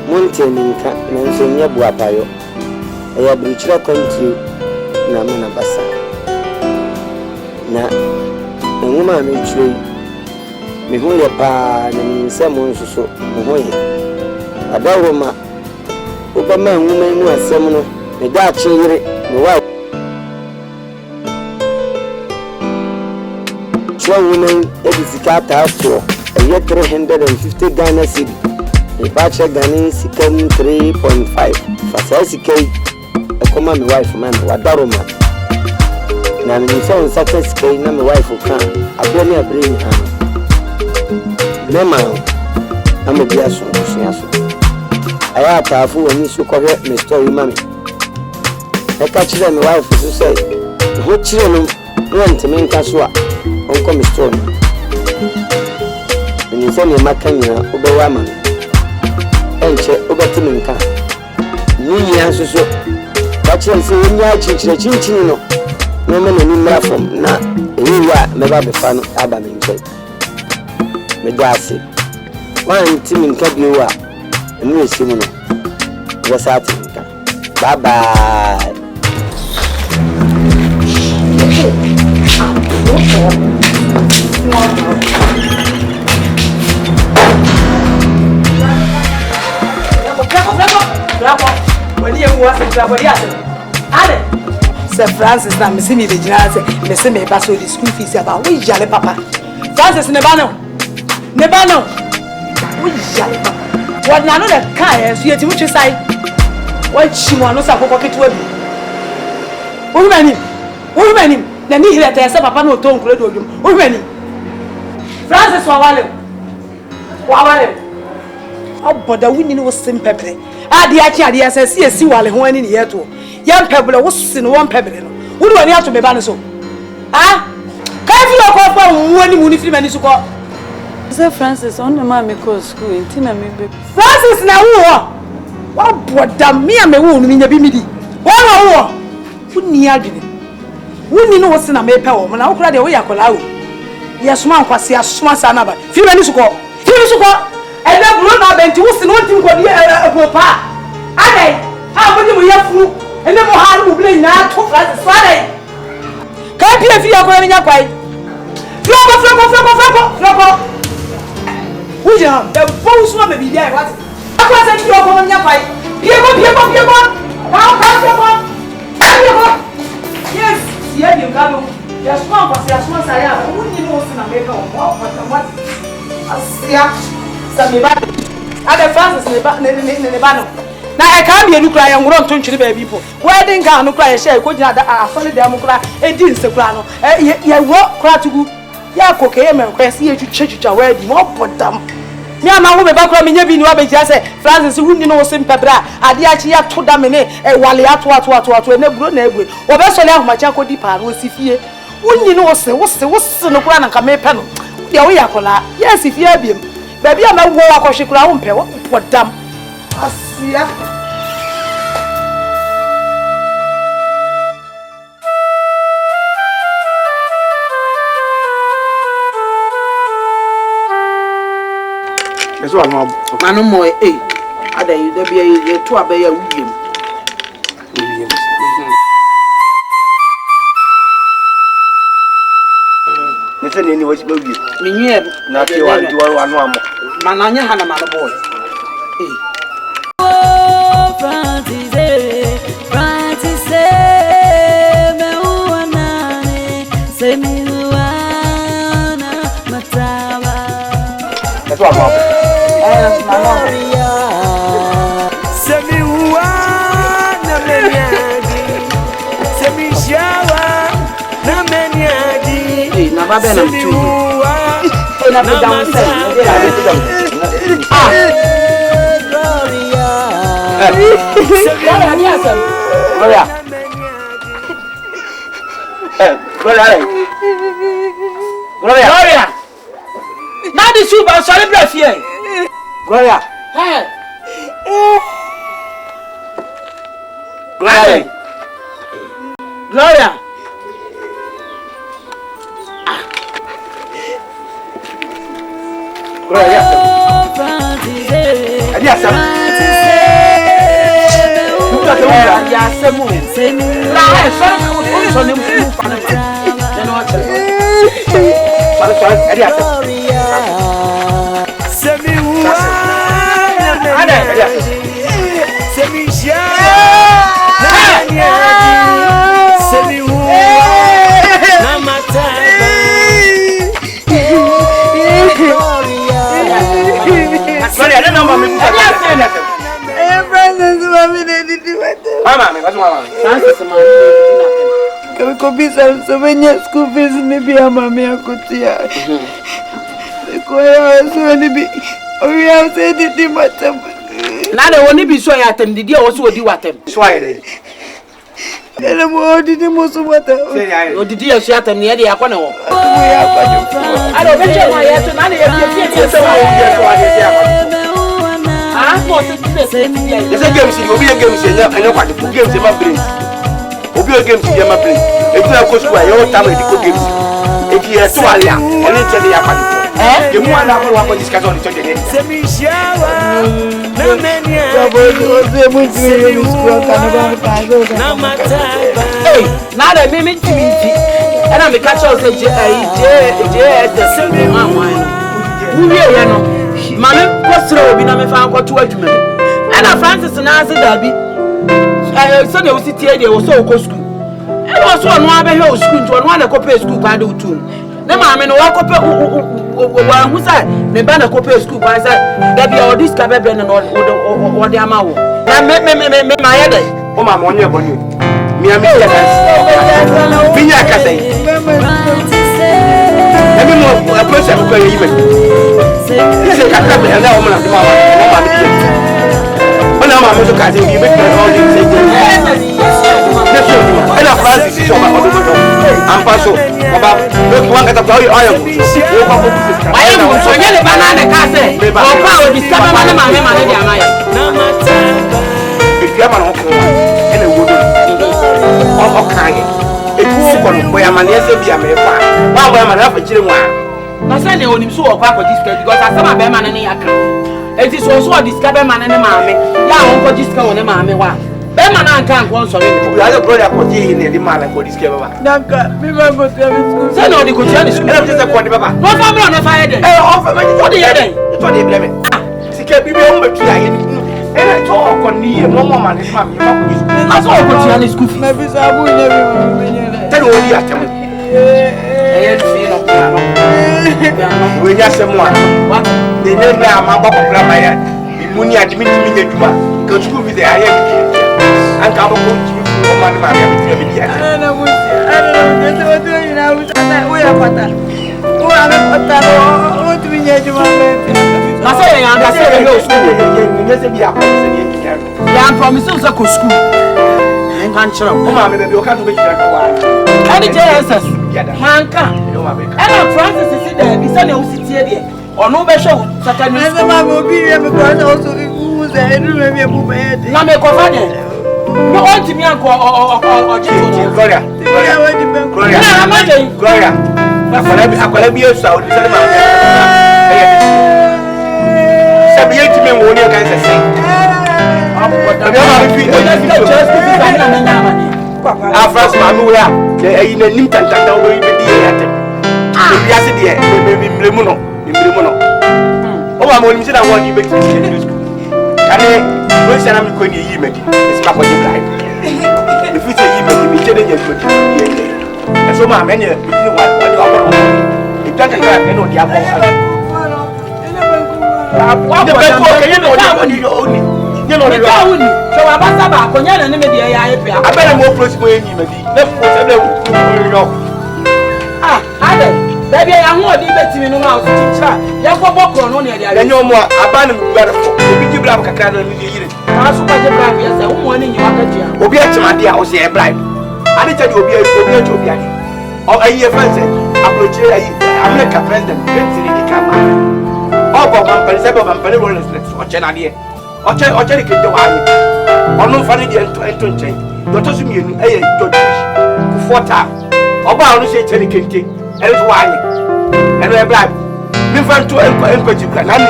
Mountain in Cansonia Buapayo. I have reached a country, Namana Bassa. Now, a woman may trade me who your pa and someone so. Adawoma Obama woman no asemno me da chire me wa strong woman edisika taso e 350 Ghana cedi e ba che Ghana sika 3.5 fasa sika e koma me wife man wadaroma na me so nsaka sika na me wife kan aboni abrini ha mema am bia so I have to fool when you so correct me story, mammy. I catch them, my wife to say, what children want to make us what? Uncle Miss Tony. When you send me Macania, Oberwaman, and check over to Minka. Me answer so. Watch and say, when you are chinchino, no man in Marathon, not you are never be fun, Adam in check. Medasi. One team in Kabua. New Simon was out. Bye bye. mani e wo ase body ase ale Sir Francis na me see me be jina say me say me ba so the school fees about we jale papa Francis ne ba no we jale papa what na no the car so yeti muchi sai what chi mo no sa kokko ketewa bi wo mani na ni hire ta say papa no to nkure do odwum wo mani Francis wawale oboda wuni no sim pebre ade achi ade asasi esi wale ho ani ne yeto yam pebre wo sino won pebre no wo do ani ato me ba no so ah ka fi lo ko fa wo ani mu ni fi mani so ko Sir Francis on ma me ko school enti na me be Francis na wo boda me a me wo no nya bi midi wo wuni adwene wuni no wo sina me pe wo na wo kura de wo yakola wo yesuma nkwase asuma sana ba fi mani so ko and then blow na benti wo sin won tim ko di egopa adai ha mo di mo yafu and then mo ha no bule na to Francis so adai ka pia fi akora nya kwai floko uja the boss no be there what akora se fi akora nya kwai piego ka yes yeah you can ya sma pa ya sma sa ya woni no sin na meka o what asia Samiba, Ada Francis ne ba no. Na e ka bia nu kra ya ngoro ntontwiri ba bi po. Wedding gown no kra ya share ko gina da asole da mu kra e di nsekura no. Ya wo kra tugu. Ya koke ye men kra si ye twitwa wedding mo bodam. Me ama wo be ba kra me nya bi ni wa be tia se Francis wunni no sim pebra ade achi ya to da me ne e wale ato na buro na egwe. Wo be sole ahomacha ko di pa no sifie. Wunni no wo no kra na nka me pe no. Dia wo yakola. Ya sifie abiem. Baby, I'm a war koshikura umpe what damn asia Eso anu manu mo ada you there be you to abeya wiem nese ni wo sibe wi minye na ti wa anu amo mananya hana manu boy Francis me uanane se mi uana mataba eso anu se mi uana meniadi se mi shawa na meniadi na ba be na tu na be down say Gloria. Now the soup and celebrate here. Gloria. Hey. Gloria. So when your school fees maybe a mammy akutia. We have said it matter. Now they only be so at them, did you also do what them? Swire. And I'm more did the most of what or did you shut them near the Aquano? I don't mention my yet to none of There's a game, see, will be a game, I know what the games in my place. Obi games in my place. If you are close to your time, you games. If you are so early, and it's a day, you want to have one discussion on the church. Now they may meet me, and I'm a catcher of the Mammy, what's wrong with me? And I Francis and I said, Darby. so they sit here they was so go school. And also no abe here school to no na copy school kwa do tun. Na ma me no wa copy wa hu say me ba na copy school kwa say da bia o discover be no o de ama wo. Na me ma ye dey. O ma mo nye boni. Mi am ya dance. Mi nya ka say. Emi mo approach am ko yi me. Ni se ka ka be na o mo na ma ma bi. Ona ma me so ka say bi be all the say. Ela Francis so ma o do. Am paso. Baba, look one get up to you oil. Why you so yele banana ka say? O pa o discover ma na dey amaya. If you am on ko, ene wo do. O kan ye. Etu ko no boy amane ese bia me fa. Wa boy amane afa kire nwa. Na say ne onim so o kwa discover because asama be ma na ne yaka. Enti so discover ma na ne maame. Ya won ko discover ne maame wa. Be ma na nkan ko so re. You are brother ko ji ne di ma na ko discover ba. Nanka, me ba go to school. Say no di ko ti ani school. Ela just ko di baba. No fa me no fa ye den. O fa me What the ye den? To dey blame. Sika bibi o mbetu ya ye. Ela to ko ni ye mo ma ne ma me ma ko discover. Na so ko ti ani school. Na bi sa bu ne bi ma me nyele. Tell o di atem. Eh fi no piano. We nya semo a. What? De ne na ma gba ko ma ya. Bi mu ni adimi timi nya djuma. Ka school bi de aye bi. Anka bo ko timi ko ma ne ma ya bi timi bi ya. Ana mu ti o do ina u ta o ya pata. O ana pata o tu bi nye juma me. Na say ya anda say go school. Nye se bi akọ se ni ya. Ya promise us go school. En kan chira. O ma me be o ka to be kira ka wa. Any JSS. Manka. O ma be ka. And Francis is there. Be say na o sit here there. Ono be show Saturday Na school. ma mo bi re me ko also u ze edu me bi bu me de. Na me ko fa de. No want me anko o jiso. Gloria. Ya wa di ben ko. Gloria. Na ma de. Gloria. Akwala bi eso o di se ma. Sabi yeti me wo ni kan se se. Abi ma bi fi. Afras ma mi wura. Ayi na nim tantanta wo bi di ya tem. Bi ase de me mbremu no. O ma mo ni se na wo ni be ti ni school. Kane wo se na mi ko ni yi medi. Esi ma ko ni blai. If you say yi medi mi tene nya medi. Eso ma me ni ni wa ni wa ko. E tanka ka e no di abo. Wa de be ko ke ni no di oni. Ni no di. Ka wuni. So wa ba saba ko nya na ne me de ya ye pe. Abere mo prosi mo yi medi. Na ko se le wo. Ah, ade. Baby ya ho odi betimi no ma o tichira. Ya ko bokro no ne de ya. Enyo mo aba na mbuara fo. Obi jibra kakra na ni yire. Aso ba je bribe ya say wo ni nyi wakatia. Obi achimade a o se e bribe. Ade che de obi achi obi ade. O ayi e fanse. Approach ayi America president president di kama. O bo man pele se bo man pele rollers o che na de. O che ke de wa ayi. Onu fa ni de ento nchen. Dr. Sumienu eye George Bush. Kufota. Oba onu se che ni kente. Ere to wa ayi. Ere e bribe. Mi fa to enko jibra na ni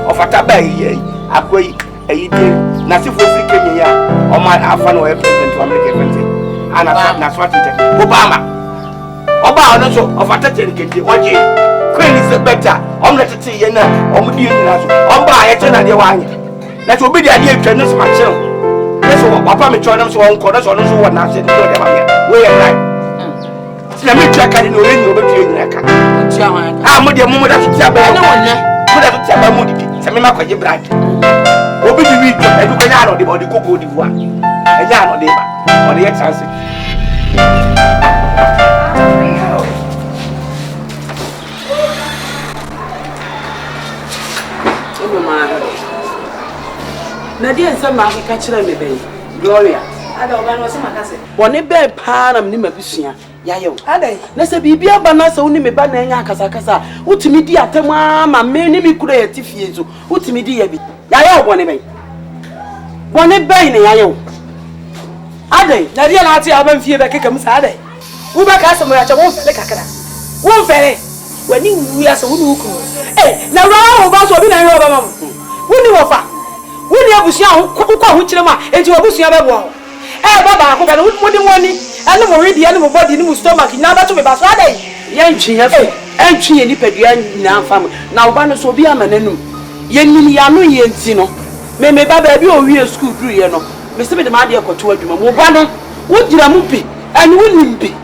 ofata ba yi akoyi ayi de na se fo frike ni ya o ma afa no president of America president ana na swat it Obama oba ono so ofata tenkete oje queen is better o mna tete ye na o mu die nyina so o ba ye che na de wa anye na so obi de ade atwa no so ma che no so papa me twa no so won ko no so no so won na se de de ma me we ye right na me twa ka de no re ni obetwa nyina ka Tia wan. ah mo de mo da so tia ba Na wonne. mo da so tia ba mo di se me ma kwaje brand obi di wi to edu ko nya no de body koko di bua e nya no de ba o de ye chance Ebe ma. Na die nsa ma ka kire me ben. Gloria. Ada oba no se makase. Bone be pa na me mabusua. Ya ye. Ada. Na se bibia ba na se woni me ba na nya akasa utimi di atem ama me ni mi kura ya tifie zo utimi di ya bi ya ye bone ben ne ya ye adai Na dia na ati aban fie be keke musa ada. Wo ba ka asem ya che wo fele kakra. Wo fele. Wani wu ya se wo nu ku. Na ra wo ba so bi na ye oba mam. Woni wo fa. Woni abusua ho kire ma enti obusua be bo. Baba ko ba no wodi woni. Anu mo ready anu mo body ni mo stomach na ba to me ba so adai. ye ntwi ya fe entwi ye nipadua nyina fam na oba no so bi amananum ye nim ya no ye nti no me ba ba bi o wie school duru ye no me se me de ma de akoto adwuma mo ba no wo gira mu bi ene wo nimbi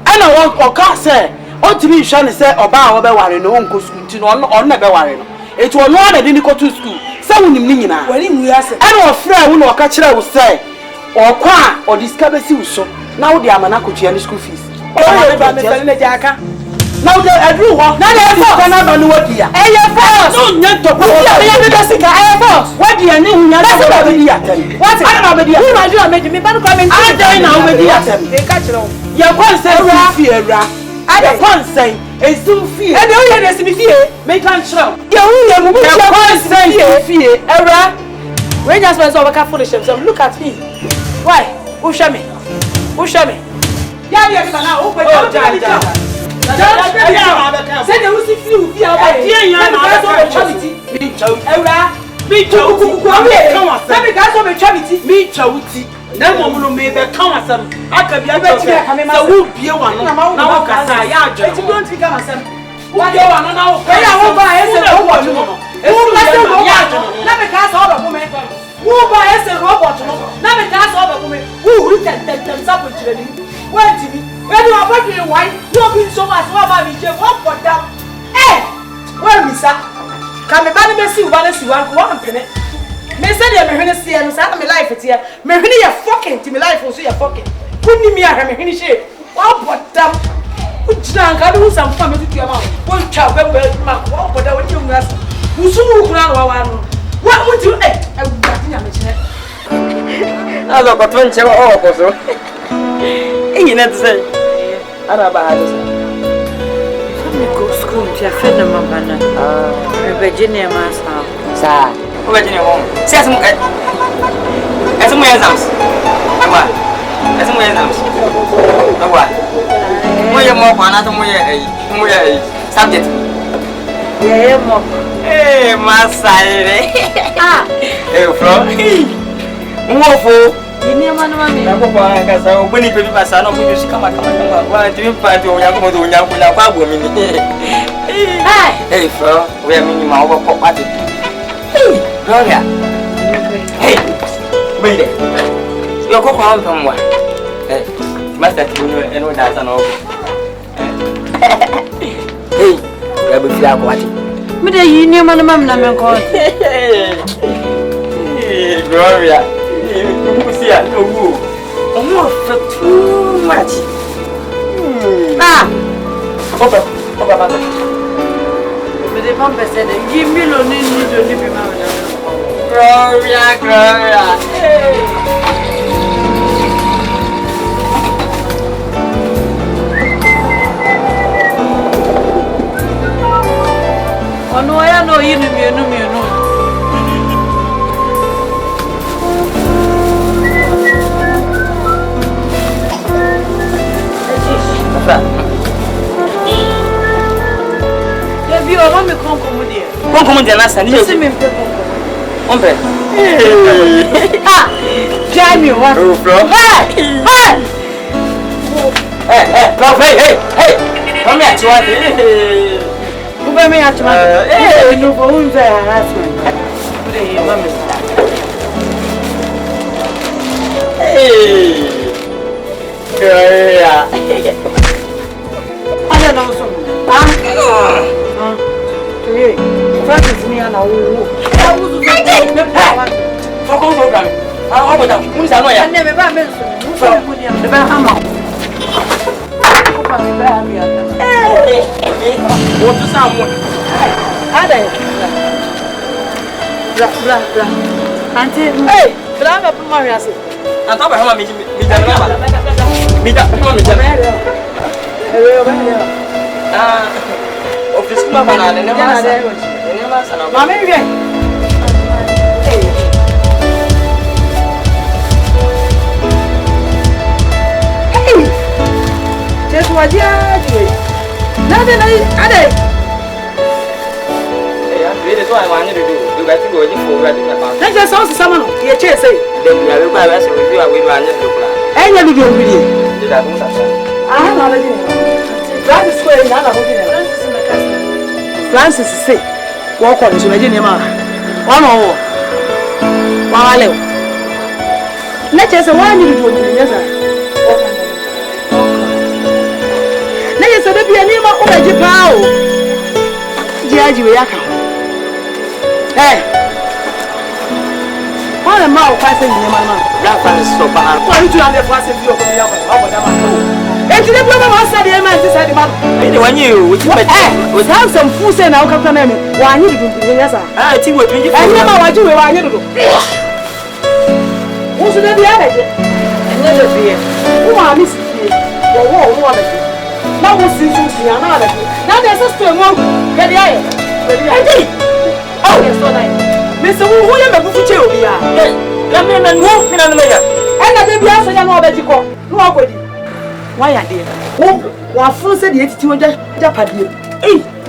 ana wo ka se o tiri hwa ne se oba a wo be ware no won ko school ti no on na be ware no eti ono na de ni ko to school se wo nim ni nyina wani mu ya se ana wo fra wo no ka kire wo se okwa o discover si wo so na wo de amana kotua ni school fees o ba me fele na jaka now the every one na the force na ba no wadi ya force no nyanto ko ya be sika force wadi ya ni hunya na be di atem what ana ba be di atem ma ju me ba no comment I join na be di atem e ka kire o ya konsen fi era ada konsen e su fi e de o ye de si fi me kan kire ya hu ya mu ya konsen fi era we just was over ka foolish so look at me why who show me ya ya ka na o pe ja say they will see you fear about charity me chow ewa me chow kuku say me guys o me charity me chawuti na mo no me be kan asam aka bia be say wo bie wa no na wo kasa ya adwo it don't think am asam wo bie wa no na wo ya wo ba ese robot no wo ba se robot na me ka sa o ba ko me wo ba ese robot no na me ka sa o ba ko me wo huri tem sa ko jire ni wo ti bi when you are working why you be so much what about me what for that where me sir can me ba ni be si wa na si wa ko am pene me say dey me hwene see no say na me life tie me hwene ya fucking ti me life so ya fucking kunni mi ahwe me hwene she what for that ujina nka do sam fa me tutu ma wo twa be ma what for that woni ngas musumu kura no wa no wa mutu gati nya me chine azo ko tun che o ko so ina tse ana ba hado me go school ti afena mabana Virginia masa o Virginia home se asum exams agwa asum exams agwa moye mo kwa na to moye subject mo masaire fro mwofo ini mana mami na kwa kasa obuni pe bi basa na obu shi kama wa ti pa ti o ya ko do nya ko na kwa bo mi ni fro we mi ma o ko pati Gloria Bide yo ko kwa mpam wa master ti no eno da sa na o ya be fi akwa ti me de ini mana mami na me ko Gloria Kusia, no, for too much. Opa. But the pump said, give me no need to live in my Gloria. Oh no, I know you know. Debi o ma me konkomu de na sani se me mpe ompe Jamie wa Flo hey come here to what ube me atuma no for unza harassment ube mama Gloria ada na so Francis ni ana wo awuzu me pa foko program o boda mun sa no ya ne me ba me so mu ni me ba hama ko pa me ba mi ata o tu sa mo ada bla ante bla ba pa ma yase anta ba hama mi jana ba mi jana office kuma bana ne ma sana mama wie Jesu wajaje nade na ade we de so I want you do we got to go for we dey pa na je so sama no ye che sei dem ya we kwa so we wa we do anya do kula enya bi do bi de da dun sa na ba ji Francis ko na na ko ji Francis say wo ko ni so na je ni ma ono wo wa wale Nature say one you do yes sir. Nature say be any ma o meji pa o. Jiaji we yaka. All ma o pass ni ma ma. Black fans so bad. Why you and the pass you ko mi yaka. How about that? Enti the problem was said the man said the man. Any one you with have some food say now come na me. Wa anyi do yes sir. Ah, ti we 24. Any ma wa ji we wa anyi do. Wo so dey bia beje. Ene le bia. Wo ma mi si bia. Wo beje. Na wo si si ya na beje. Na dey say store mo. Get the aye. Enti. Oh, yes so nice. Me so wo ye me bufu che obi a. Na me na no, me na no me ya. Ena dey bia so ya na obeji ko. No agodi. Why are there? Wa fun se de titi oja padie.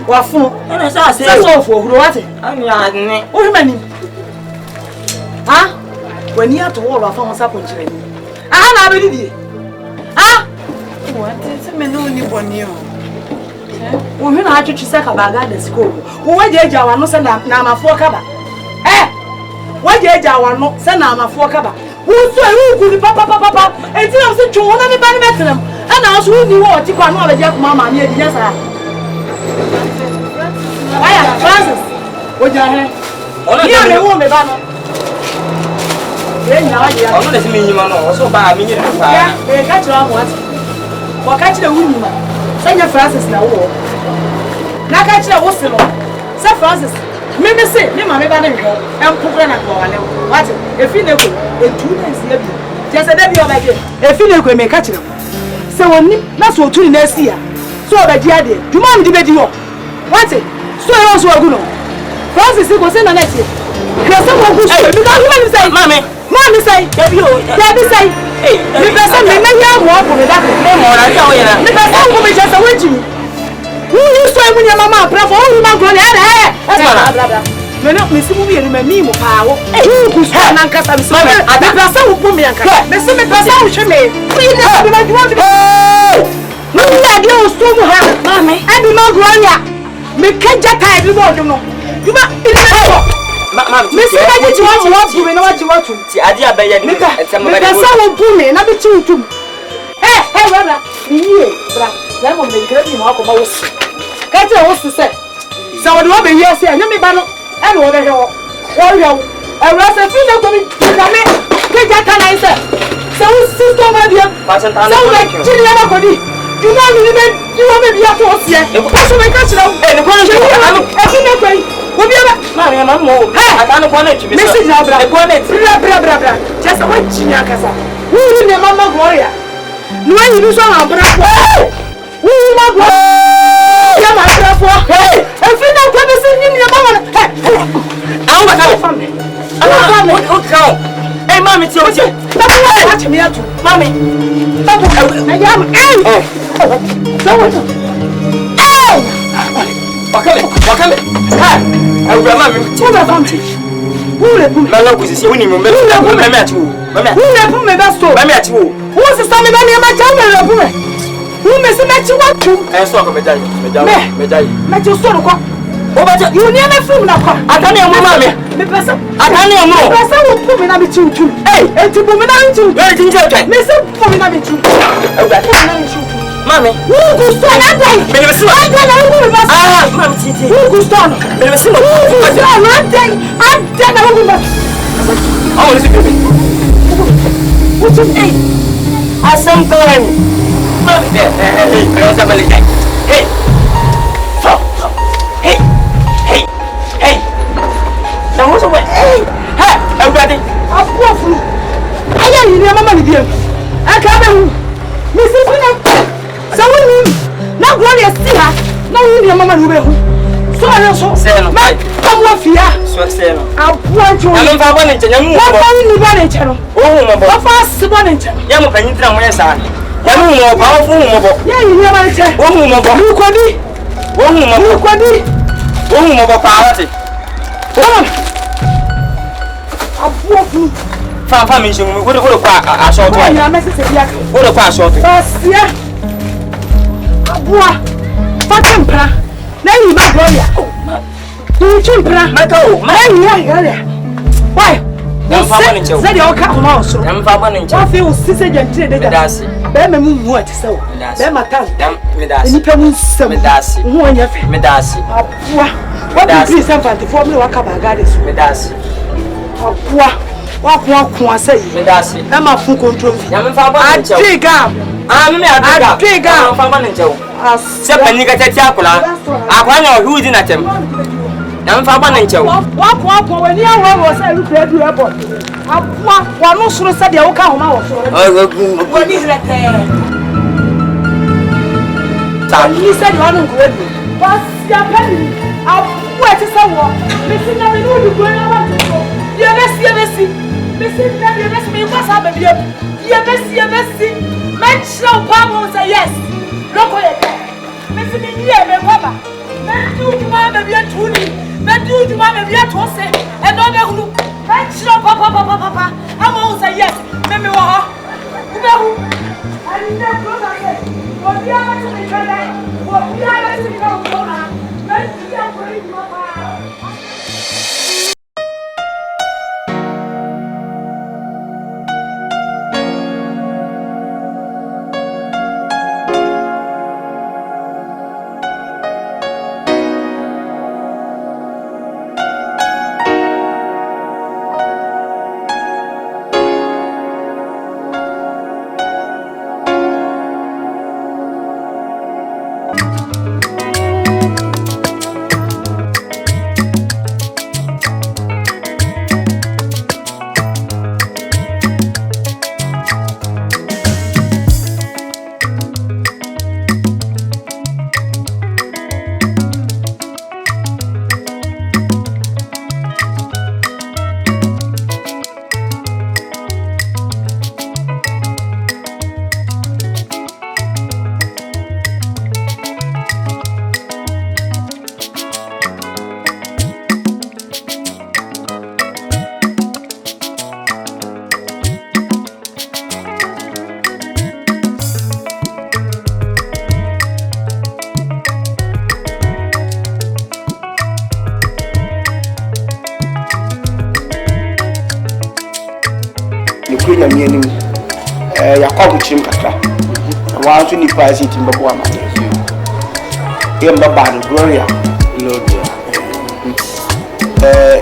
Wa fun. Na say say so for huro wate. Ani ani. O hima ni. Ha? Wani ato wo ra fa won sa ponchire ni. Aha na be didie. Ha? What? Se me no ni boni o. Wo hina atwetwe se ka baga da school. Wo wajeja wa no se na amafo kaba. Wajeja wa no se na amafo kaba. Wo so e ku ni papa. Enti na se twu na me ba ni metrem. Ana so ni wo ti kwa no abeje kuma ma ni edi nyasa. Aya Francis. Oja he. Ni me wo me ba no. Ono na simi nyima no, so ba mi nyire fa. Ya, e ka tira mo ati. Wa ka tira wu nyima. Sanya Francis na wo. Na ka tira wo se no. Sa Francis, me se, me ma me ba na nko. Em pokra na ko wale. What? E fi ne ko, e tu na si e bi. Je se da bi o ba je. E fi ne ko me ka tira. Se woni na so tu ni na si ya. So o ba di ade. Duma mi di be di wo. What? So e wo so agu no. Francis ko se na na ti. Krasa mo gu so. Mi ka hu say, Mami say, Debbie say, hey, me pesa me na ya mo ko me da ko. Me mo na ya o ya na. Me pesa ko me je sa weji. Who so e mu ni mama pra for who man go le bla. Me no me simu bi enu me mi mo pa wo. Who ku so na nkasa me so. Me pesa wo pu me anka. Me se me pesa wo hwe me. Ni na be ma juwa bi. Me na de o so mu ha. Mami, e bi ma gloria. Me keja ta e bi mo do no. Juba ile Missy, I did you want to. See, I did a Me pesa wo pu me na be chi utum. Hey, brother. Ni bra. Na mo me grab ni mo akoma wo si. Ka ti wo si se. Se wo de wo be wi ase anya me ba no. E no wo be hwe wo. Wo hwe wo. E wo se fi na ko mi na me. Ke ja ta na ise. Se wo si to ma dia. Se wo chi ni ma ko di. You know me be you want me be at wo se. E ko so me ka chi na. E ko no e fi na ko yi. Wo bi aba. Mami, mamo. Atano kwa na chibisa. Message na bra. E kwa na bra. Just what chinya kasa. Who ni mama gloria. No any do so na bra ko. Who ma go. Ya ma bra ko. Hey, e fi na kwa be sin ni mama. Hey. Awu ba ka family. O ka. Hey, mami ti o ti. Tabu wa watch me atu. Mami. Tabu. Na ya ma. Hey. Tabu. Hey. Wakame. Ha. Awura mami. Ti ba family. Who le pu me? Mama ku sisi woni mo me. Mami ati wo. Who le pu me ba so? Mami ati wo. Who se sa me ba ni ma cha me le pu me? Who me se me chi wa tu? E so ko mejayi. Me chi so ko. O ba je. You ni na film na ko. Atani e mo mami. Me pesa. Atani e mo. Me pesa wo pu me na be chi utu. Eh, e ti pu me na chi utu. E ti nje twa. Me se pu me na be chi utu. Awura. Na be chi utu. Mami. Who go stand that day? Me be si. I don't know who be best. Ah, mami ti. Who go stand? Me be si. Who go stand that day? I don't know who be best. Awu ni si bebe. What you hey? Asam kan. Mami. Hey, I was about to hey. So. Hey. Na mo so we. Hey. Ha, everybody. Apofu. Aya ni mama ni biem. Aka be hu. Me se fi na. Sa woni. Na gloria si ha. Na woni mama ni be hu. So ayo so. Say no. Ma kawo fia. So say no. Abuwa jo. Na me fa bo ni nche nyamu. Wa fa ni ba ni nche no. O mo bo. Wa fa si ba ni nche. Ya mo panyi tira mo yesa. Ya mo mo pa o fu mo bo. Ya yi ni ba ni nche. O mo bo. Ni ko di. O mo bo. Ni ko di. O mo bo pa ati. Abuwa fu. Fa mi nse mo. Wo de kwa aso to. Wa ya me se se bia. Wo de kwa aso to. Asia. Abuwa. Fa tempra. Na yi ba gloria. Ni chimpra. Maka o. Ma yi ya gloria. Why? Said your come also. I'm Faban and I feel sister gentle. Bema what so? Bema can. And you can some Medasi. One your Medasi. What is this something for me? Walk up a goddess. Medasi. What say? Medasi. I'm a full control. I'm Faban. Dig up. I'm a dig up. Faban and Joe. Seven niggas at Yakula. I want who didn't at him. I'm Faban and Joe. Walk when you was a little airport. One no sooner said the Oklahoma. What is that? He said, one of good. What's your penny? I'll wait to someone. Listen, I know you're going to go. You're messy. Listen, you mess me. What's happened? You're messy. Mention Pablo say yes. Look at that. Listen, here, my papa. Men do to my baby at Tuni. Men do to my baby at Tose. And don't know who. Mention Papa. I'm all say yes. Maybe what? I didn't know that. What the other to be done? What the other to be done? Let's see how great you are. Yakob chim kakra. Wa so ni pa si timba bo amane. Yemba ba no Gloria.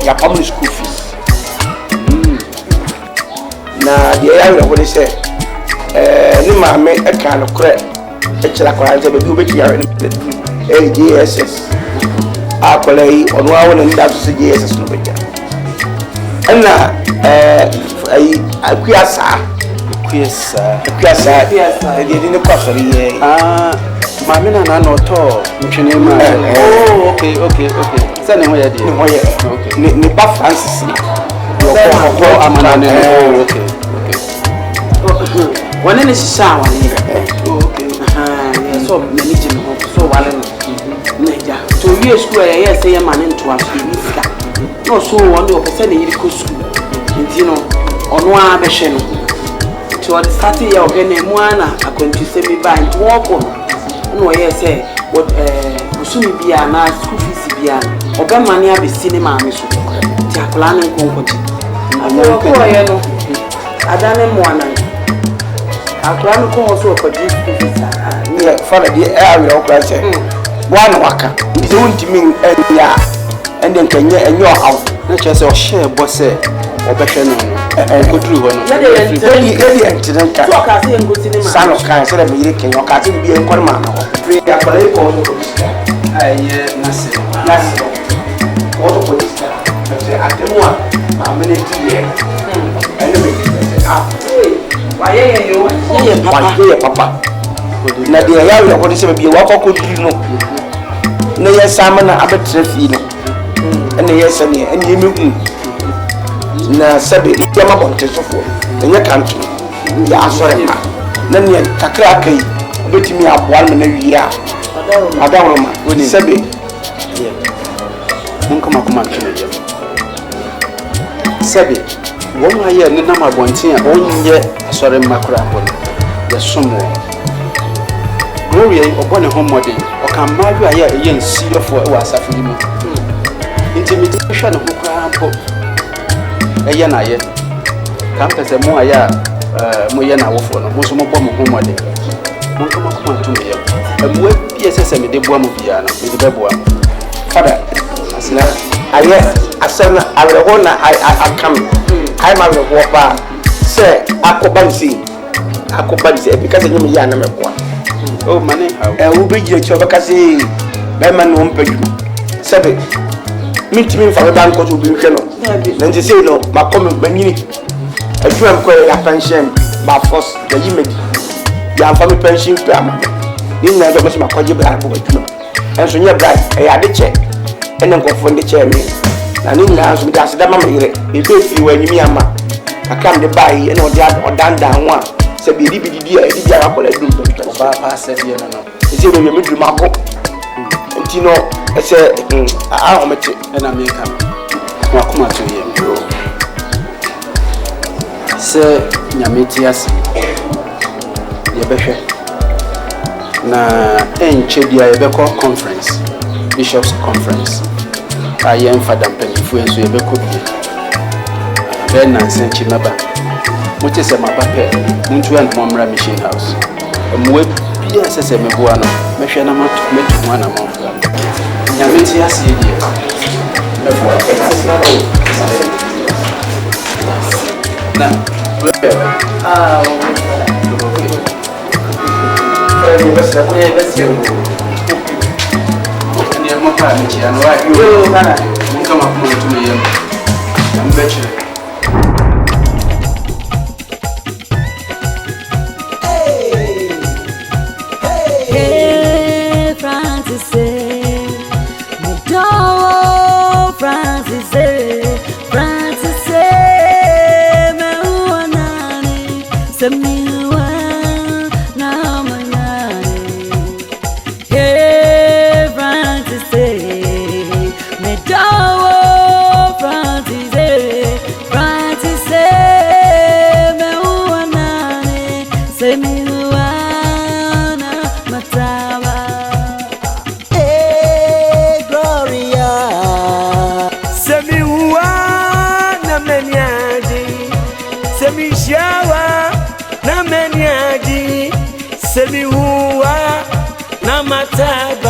Ya public school fees. Na dia ya we go say ni ma me e kan no kre e kira kwa nze be bi obeti ya we JSS. Akola yi onu awo na nda so JSS no be ja. Ana akuasa Yes, I didn't pass it. Mamma, no, oh, okay. Send him where I did. Okay. Nipa Francis. Okay. One in is shower. Okay. So many so one. To years square, yes, say a man into us. No, so one day of sending you to school. You know, on one mission. To the starting year of any moana, I going to say me by walk on. No, yes, say what Musumi be a nice school fees be or Ben Mania be cinema, Miss Jacqueline and Company. I know, I done moana. I plan to also for this for the area of Christ. One waka, don't mean and then can you and your house, not just your share, boss, or better no. Go through one. Son of Kai said, I'm making your cat to be a corner. Pray a colleague for the police. Nothing. What a police. At the one, I'm in a papa. Now, the area what is be what could you know? No, yes, Simon, I bet Trefino. And yes, and you na sabe yama bonte sofo enye kanto ya asore ma na ne kakra kai obetimi aboa na wiya adawo ma woni sabe mun kuma ntwe sabe won aye ne na ma bonte a onye asore ma kura abon ya somo Gloria obone homode o kan madu aye eye nsi ofo e wasafiri mu intimidation ho kura ampo eye na ye Campus and more, Moyana Wofo, most of my home one day. One come to me. And what PSS and the Boam piano with the Bebo. Father, I said, I will hold I come. I'm a walk. Sir, I could bansi because you me yana me kwa. Oh money, will be your job because man won't pay you. Sabe, meet me for a bank to be canoe. Then they say no, my comment benini. A few am quite a pension, my force, the image. Young family pension, you never must my quadruple boy. And so you're bright, I had a check, and then go for the chairman. And in now, we got the mamma, you pay you when you are. I come to buy and or down one. Say, be dear, I will do the pass said, you know. Is it when you meet Marco? And you know, I said, I'll make it, and I may come. Come to you. Sir, Yamitias, Yabeshe. Na Chedia Yabeko Conference, Bishops Conference. I am Father Pennyfuens, Yabeko. Ben and Saint Chimaba. What is a mapper? Muntu and Momra Mission House. Mweb PSS Mebuano, Meshanama to make one among them. Yamitia City. Semi huwa na matadi